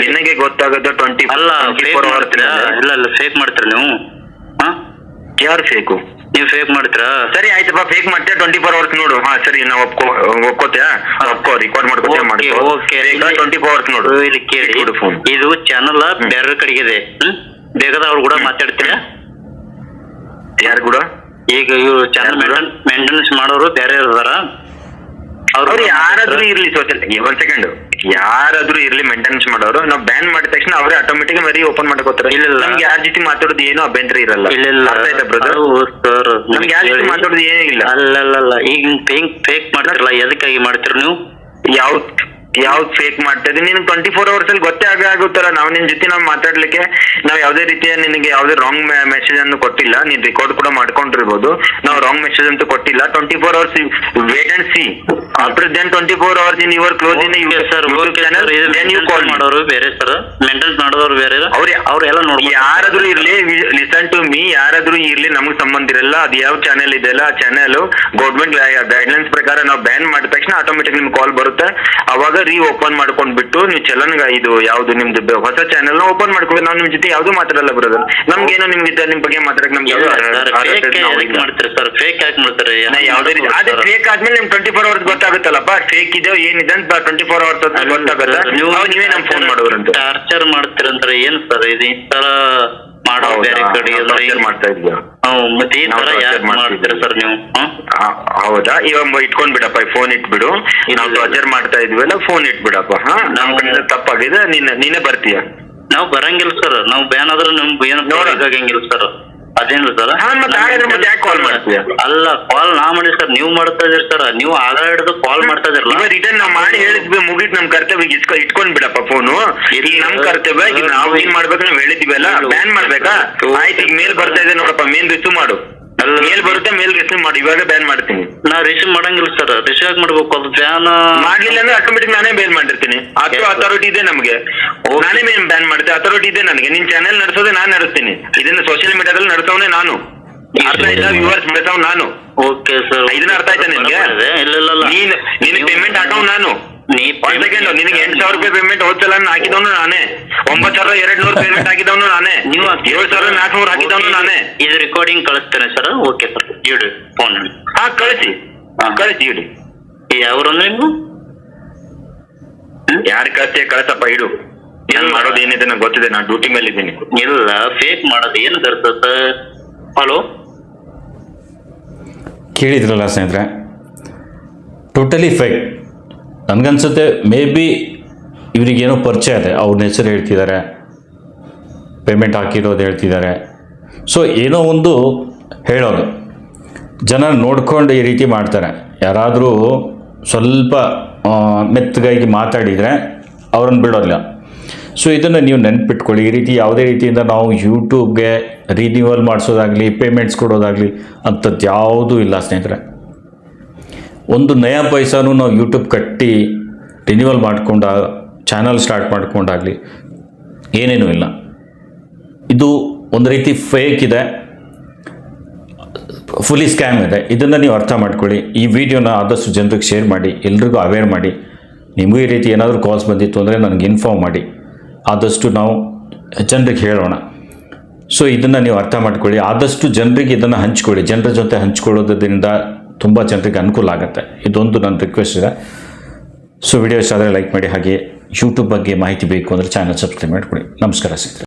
ನಿನಗೆ ಗೊತ್ತಾಗುತ್ತೆ 24 hours. ಇಲ್ಲ ಫೇಕ್ ಮಾಡ್ತೀರಾ ನೀವು? ಯಾರು ಫೇಕು? ನೀವು ಫೇಕ್ ಮಾಡ್ತೀರಾ? ಸರಿ ಆಯ್ತಪ್ಪ, ಫೇಕ್ ಮಾಡ್ತೀಯ 24 hours ನೋಡು. ಹಾ ಸರಿ, ನಾವು ಒಪ್ಕೋತ್ಯಾ? ಒಪ್ಕೋ, ರೆಕಾರ್ಡ್ ಮಾಡ್ಕೋತೀಯ ಮಾಡ್ಕೋ. 24 hours ನೋಡು. ಇಲ್ಲಿ ಕೇಳಿ, ಇದು ಚಾನಲ್ ಬೇರೆ ಕಡೆಗಿದೆ. ಬೇಕಾದ ಅವ್ರು ಕೂಡ ಮಾತಾಡ್ತೀರಾ? ಯಾರು ಕೂಡ? ಈಗ ಇವ್ರು ಚಾನಲ್ ಮೇಂಟೆನೆನ್ಸ್ ಮಾಡೋರು ಬೇರೆ ಇರ್ತಾರ. ಅವ್ರು ಯಾರಾದ್ರೂ ಇರ್ಲಿ, ಸೋಷಿಯಲ್ ಒಂದ್ ಸೆಕೆಂಡ್, ಯಾರಾದ್ರೂ ಇರ್ಲಿ ಮೇಂಟೆನೆನ್ಸ್ ಮಾಡೋರು, ನಾವು ಬ್ಯಾನ್ ಮಾಡಿದ ತಕ್ಷಣ ಅವ್ರೇ ಆಟೋಮೆಟಿಕ್ ಮರಿ ಓಪನ್ ಮಾಡಕೋತಾರೆ. ಇಲ್ಲ, ನಮ್ಗೆ ಯಾರ ಜೊತೆ ಮಾತಾಡೋದು ಏನೋ ಅಭ್ಯಂತರ ಇರಲ್ಲ. ಇಲ್ಲ ಬ್ರದರ್, ನಮ್ಗೆ ಯಾರ ಜೊತೆ ಮಾತಾಡೋದು ಏನೂ ಇಲ್ಲ. ಅಲ್ಲಲ್ಲ, ಈಗ ಫೇಕ್ ಮಾಡ್ತಿರಲ್ಲ, ಎದಕ್ಕಾಗಿ ಮಾಡ್ತೀರಿ ನೀವು? ಯಾವ್ದು ಫೇಕ್ ಮಾಡ್ತಾ ಇದ್ದೀನಿ? ನಿನ್ಗೆ 24 hours ಅಲ್ಲಿ ಗೊತ್ತೇ ಆಗುತ್ತಲ್ಲ. ನಾವು ನಿನ್ ಜೊತೆ ನಾವು ಮಾತಾಡ್ಲಿಕ್ಕೆ ನಾವು ಯಾವ್ದೇ ರೀತಿಯ ನಿನಗೆ ಯಾವ್ದೇ ರಾಂಗ್ ಮೆಸೇಜ್ ಅನ್ನು ಕೊಟ್ಟಿಲ್ಲ. ನೀನ್ ರೆಕಾರ್ಡ್ ಕೂಡ ಮಾಡ್ಕೊಂಡಿರ್ಬೋದು. ನಾವು ರಾಂಗ್ ಮೆಸೇಜ್ ಅಂತೂ ಕೊಟ್ಟಿಲ್ಲ. 24 hours wait and see. After then 24 hours in your close in YouTube channel then you call. ಮಾಡೋರು ಬೇರೆ ಸರ್, ಮೇಂಟೆನೆನ್ಸ್ ಮಾಡೋರು ಬೇರೆ. ಅವ್ರೆಲ್ಲ ನೋಡಿ, ಯಾರಾದ್ರೂ ಇರ್ಲಿ, ಲಿಸನ್ ಟು ಮೀ, ಯಾರಾದ್ರೂ ಇರ್ಲಿ ನಮಗ್ ಸಂಬಂಧ ಇರಲ್ಲ. ಅದು ಯಾವ ಚಾನೆಲ್ ಇದೆಯಲ್ಲ ಆ ಚಾನೆಲ್ ಗೌರ್ಮೆಂಟ್ ಗೈಡ್ಲೈನ್ಸ್ ಪ್ರಕಾರ ನಾವು ಬ್ಯಾನ್ ಮಾಡಿದ ತಕ್ಷಣ ಆಟೋಮೆಟಿಕ್ ನಿಮ್ಗೆ ಕಾಲ್ ಬರುತ್ತೆ. ಅವಾಗ ಓಪನ್ ಮಾಡ್ಕೊಂಡ್ಬಿಟ್ಟು ನೀವು ಚಲನ್ ಇದು ಯಾವ್ದು ನಿಮ್ದು ಹೊಸ ಚಾನೆಲ್ ನ ಓಪನ್ ಮಾಡ್ಕೊಂಡು ನಾವು ನಿಮ್ ಜೊತೆ ಯಾವ್ದು ಮಾತಾಡಲ್ಲ ಬ್ರದರ್. ನಮ್ಗೇನೋ ನಿಮ್ ಬಗ್ಗೆ ಮಾತಾಡಕ್ ನಮ್ಗೆ ಮಾಡ್ತಾರೆ ಸರ್, ಫೇಕ್ ಯಾಕೆ ಮಾಡ್ತಾರೆ? ಯಾವ್ದೇ ರೀತಿ ಅದೇ ಫೇಕ್ ಆದ್ಮೇಲೆ ನಿಮ್ 24 hours ಗೊತ್ತಾಗುತ್ತಲ್ಲಪ್ಪ, ಫೇಕ್ ಇದೆ ಏನಿದೆ ಅಂತ 24 hours ಗೊತ್ತಾಗತ್ತ. ನೀವೇ ನಮ್ ಫೋನ್ ಮಾಡೋರಂತ ಟಾರ್ಚರ್ ಮಾಡ್ತೀರಂತಾರೆ. ಏನ್ ಸರ್ ಇದು ಈ ತರ ಮಾಡೋ ಬೇರೆ ಕಡೆ ಮಾಡ್ತಾ ಇದ್ವಿ. ಮತ್ತೆ ಈ ತರ ಯಾಕೆ ಮಾಡ್ತೀರಾ ಸರ್ ನೀವು? ಹೌದಾ, ಇವಾಗ ಇಟ್ಕೊಂಡ್ ಬಿಡಪ್ಪ, ಫೋನ್ ಇಟ್ಬಿಡು. ನಾವು ಟಾರ್ಚರ್ ಮಾಡ್ತಾ ಇದ್ವಲ್ಲ, ಫೋನ್ ಇಟ್ಬಿಡಪ್ಪ. ನಮ್ ಕಡೆ ತಪ್ಪಾಗಿದೆ, ನೀನೇ ಬರ್ತೀಯ. ನಾವು ಬರಂಗಿಲ್ಲ ಸರ್, ನಾವು ಬ್ಯಾನ್ ಆದ್ರೆ ನಮ್ಗೆ ಏನು ನೋಡಂಗಿಲ್ಲ ಸರ್. ಅದೇನು ಸರ್? ಮತ್ತೆ ಯಾಕೆ ಕಾಲ್ ಮಾಡ್ತೀಯ? ಅಲ್ಲ, ಕಾಲ್ ನಾ ಮಾಡಿ ಸರ್, ನೀವು ಮಾಡ್ತಾ ಇದೀರಿ ಸರ್. ನೀವು ಆಗ ಹಿಡಿದು ಕಾಲ್ ಮಾಡ್ತಾ ಇದಿರಲ್ಲ. ರಿಟರ್ನ್ ನಾವ್ ಮಾಡಿ ಹೇಳಿದ್ವಿ, ಮುಗಿತ್ ನಮ್ ಕರ್ತವ್ಯ. ಇಟ್ಕೊಂಡ್ ಬಿಡಪ್ಪ ಫೋನು. ಈಗ ನಮ್ ಕರ್ತವ್ಯ, ಈಗ ನಾವ್ ಏನ್ ಮಾಡ್ಬೇಕು ನಾವ್ ಹೇಳಿದ್ವಲ್ಲ, ಬ್ಯಾನ್ ಮಾಡ್ಬೇಕಾ? ಆಯ್ತು, ಈಗ ಮೇಲ್ ಬರ್ತಾ ಇದೆ ನೋಡಪ್ಪ, ಮೇಲ್ ರಿಸೀವ್ ಮಾಡು. ಮೇಲ್ ಬರುತ್ತೆ, ಮೇಲ್ ರಿಸೀವ್ ಮಾಡಿ. ಇವಾಗ ಬ್ಯಾನ್ ಮಾಡ್ತೀನಿ. ನಾ ರಿಸೀವ್ ಮಾಡಂಗಿಲ್ಲ ಸರ್. ರಿಸೀವ್ ಆಗಿ ಮಾಡ್ಬೇಕು. ಅದು ಬ್ಯಾನ್ ಮಾಡ್ಲಿಲ್ಲ ಅಂದ್ರೆ ಆಟೋಮೆಟಿಕ್ ನಾನೇ ಬೇಲ್ ಮಾಡಿರ್ತೀನಿ. ಅಥಾರಿಟಿ ಇದೆ ನಮ್ಗೆ, ನಾನೇ ಬ್ಯಾನ್ ಮಾಡ್ತೀನಿ. ಅಥಾರಿಟಿ ಇದೆ ನನಗೆ. ನಿನ್ ಚಾನೆಲ್ ನಡೆಸೋದೇ ನಾನ್ ನಡೆಸ್ತೀನಿ. ಇದನ್ನ ಸೋಷಿಯಲ್ ಮೀಡಿಯಾದಲ್ಲಿ ನಡೆಸೋನೇ ನಾನು. ಅರ್ಥ ಆಯ್ತಾ? ವ್ಯೂವರ್ಸ್ ಬೆಳೆಸವ್ ನಾನು. ಓಕೆ ಸರ್, ಇದನ್ನ ಅರ್ಥ ಆಯ್ತಾ ನಿನ್ಗೆ? ನೀನ್ ಪೇಮೆಂಟ್ ಹಾಕವ್ ನಾನು. ಒಂದ್ ಸೆಕೆಂಡ್, ನಿನಗೆ 8,000 ರೂಪಾಯಿ ಪೇಮೆಂಟ್ ಹೋದ್ಸಲ ಹಾಕಿದವನು ನಾನೇ. 9,200 ಪೇಮೆಂಟ್ ಹಾಕಿದವನು ನಾನೇ. ನೀವು 7,400 ಹಾಕಿದವನು ನಾನೇ. ಇದು ರೆಕಾರ್ಡಿಂಗ್ ಕಳಿಸ್ತೇನೆ ಸರ್. ಓಕೆ ಸರ್, ಇಡಿ ಫೋನ್. ಕಳಿಸಿ ಇಡಿ. ಯಾವ್ರಂದ್ರೆ ನೀವು ಯಾರು ಕಳ್ಸಪ್ಪ, ಇಡು. ಏನ್ ಮಾಡೋದು ಏನಿದೆ ನಂಗೆ ಗೊತ್ತಿದೆ, ನಾನು ಡ್ಯೂಟಿ ಮೇಲೆ ಇದ್ದೀನಿ. ಇಲ್ಲ, ಫೇಕ್ ಮಾಡೋದು ಏನು ಬರ್ತದೆ ಸರ್? ಹಲೋ, ಕೇಳಿದ್ರಲ್ಲ ಸ್ನೇಹಿತರೆ, ಟೋಟಲಿ ಫೇಕ್. ನನಗನ್ಸುತ್ತೆ ಮೇ ಬಿ ಇವರಿಗೇನೋ ಪರಿಚಯ ಇದೆ, ಅವ್ರನ್ನ ಹೆಸರು ಹೇಳ್ತಿದ್ದಾರೆ, ಪೇಮೆಂಟ್ ಹಾಕಿರೋದು ಹೇಳ್ತಿದ್ದಾರೆ. ಸೊ ಏನೋ ಒಂದು ಹೇಳೋದು, ಜನ ನೋಡ್ಕೊಂಡು ಈ ರೀತಿ ಮಾಡ್ತಾರೆ. ಯಾರಾದರೂ ಸ್ವಲ್ಪ ಮೆತ್ತಗಾಗಿ ಮಾತಾಡಿದರೆ ಅವ್ರನ್ನ ಬಿಡೋಲ್ಲ. ಸೊ ಇದನ್ನು ನೀವು ನೆನ್ಪಿಟ್ಕೊಳ್ಳಿ. ಈ ರೀತಿ ಯಾವುದೇ ರೀತಿಯಿಂದ ನಾವು ಯೂಟ್ಯೂಬ್ಗೆ ರಿನ್ಯೂವಲ್ ಮಾಡಿಸೋದಾಗಲಿ, ಪೇಮೆಂಟ್ಸ್ ಕೊಡೋದಾಗಲಿ ಅಂಥದ್ದು ಯಾವುದೂ ಇಲ್ಲ ಸ್ನೇಹಿತರೆ. ಒಂದು ನಯಾ ಪೈಸಾನು ನಾವು ಯೂಟ್ಯೂಬ್ ಕಟ್ಟಿ ರಿನ್ಯೂವಲ್ ಮಾಡ್ಕೊಂಡ ಚಾನಲ್ ಸ್ಟಾರ್ಟ್ ಮಾಡ್ಕೊಂಡಾಗಲಿ ಏನೇನೂ ಇಲ್ಲ. ಇದು ಒಂದು ರೀತಿ ಫೇಕ್ ಇದೆ, ಫುಲ್ಲಿ ಸ್ಕ್ಯಾಮ್ ಇದೆ. ಇದನ್ನು ನೀವು ಅರ್ಥ ಮಾಡ್ಕೊಳ್ಳಿ. ಈ ವಿಡಿಯೋನ ಆದಷ್ಟು ಜನರಿಗೆ ಶೇರ್ ಮಾಡಿ, ಎಲ್ರಿಗೂ ಅವೇರ್ ಮಾಡಿ. ನಿಮಗೂ ಈ ರೀತಿ ಏನಾದರೂ ಕಾಲ್ಸ್ ಬಂದಿತ್ತು ಅಂದರೆ ನನಗೆ ಇನ್ಫಾರ್ಮ್ ಮಾಡಿ, ಆದಷ್ಟು ನಾವು ಜನರಿಗೆ ಹೇಳೋಣ. ಸೊ ಇದನ್ನು ನೀವು ಅರ್ಥ ಮಾಡ್ಕೊಳ್ಳಿ. ಆದಷ್ಟು ಜನರಿಗೆ ಇದನ್ನು ಹಂಚ್ಕೊಳ್ಳಿ. ಜನರ ಜೊತೆ ಹಂಚ್ಕೊಳ್ಳೋದ್ರಿಂದ ತುಂಬ ಜನರಿಗೆ ಅನುಕೂಲ ಆಗುತ್ತೆ. ಇದೊಂದು ನನ್ನ ರಿಕ್ವೆಸ್ಟ್ ಇದೆ. ಸೊ ವಿಡಿಯೋ ಇಷ್ಟ ಆದರೆ ಲೈಕ್ ಮಾಡಿ. ಹಾಗೆ ಯೂಟ್ಯೂಬ್ ಬಗ್ಗೆ ಮಾಹಿತಿ ಬೇಕು ಅಂದರೆ ಚಾನಲ್ ಸಬ್ಸ್ಕ್ರೈಬ್ ಮಾಡಿಕೊಳ್ಳಿ. ನಮಸ್ಕಾರ ಸ್ನೇಹಿತರೆ.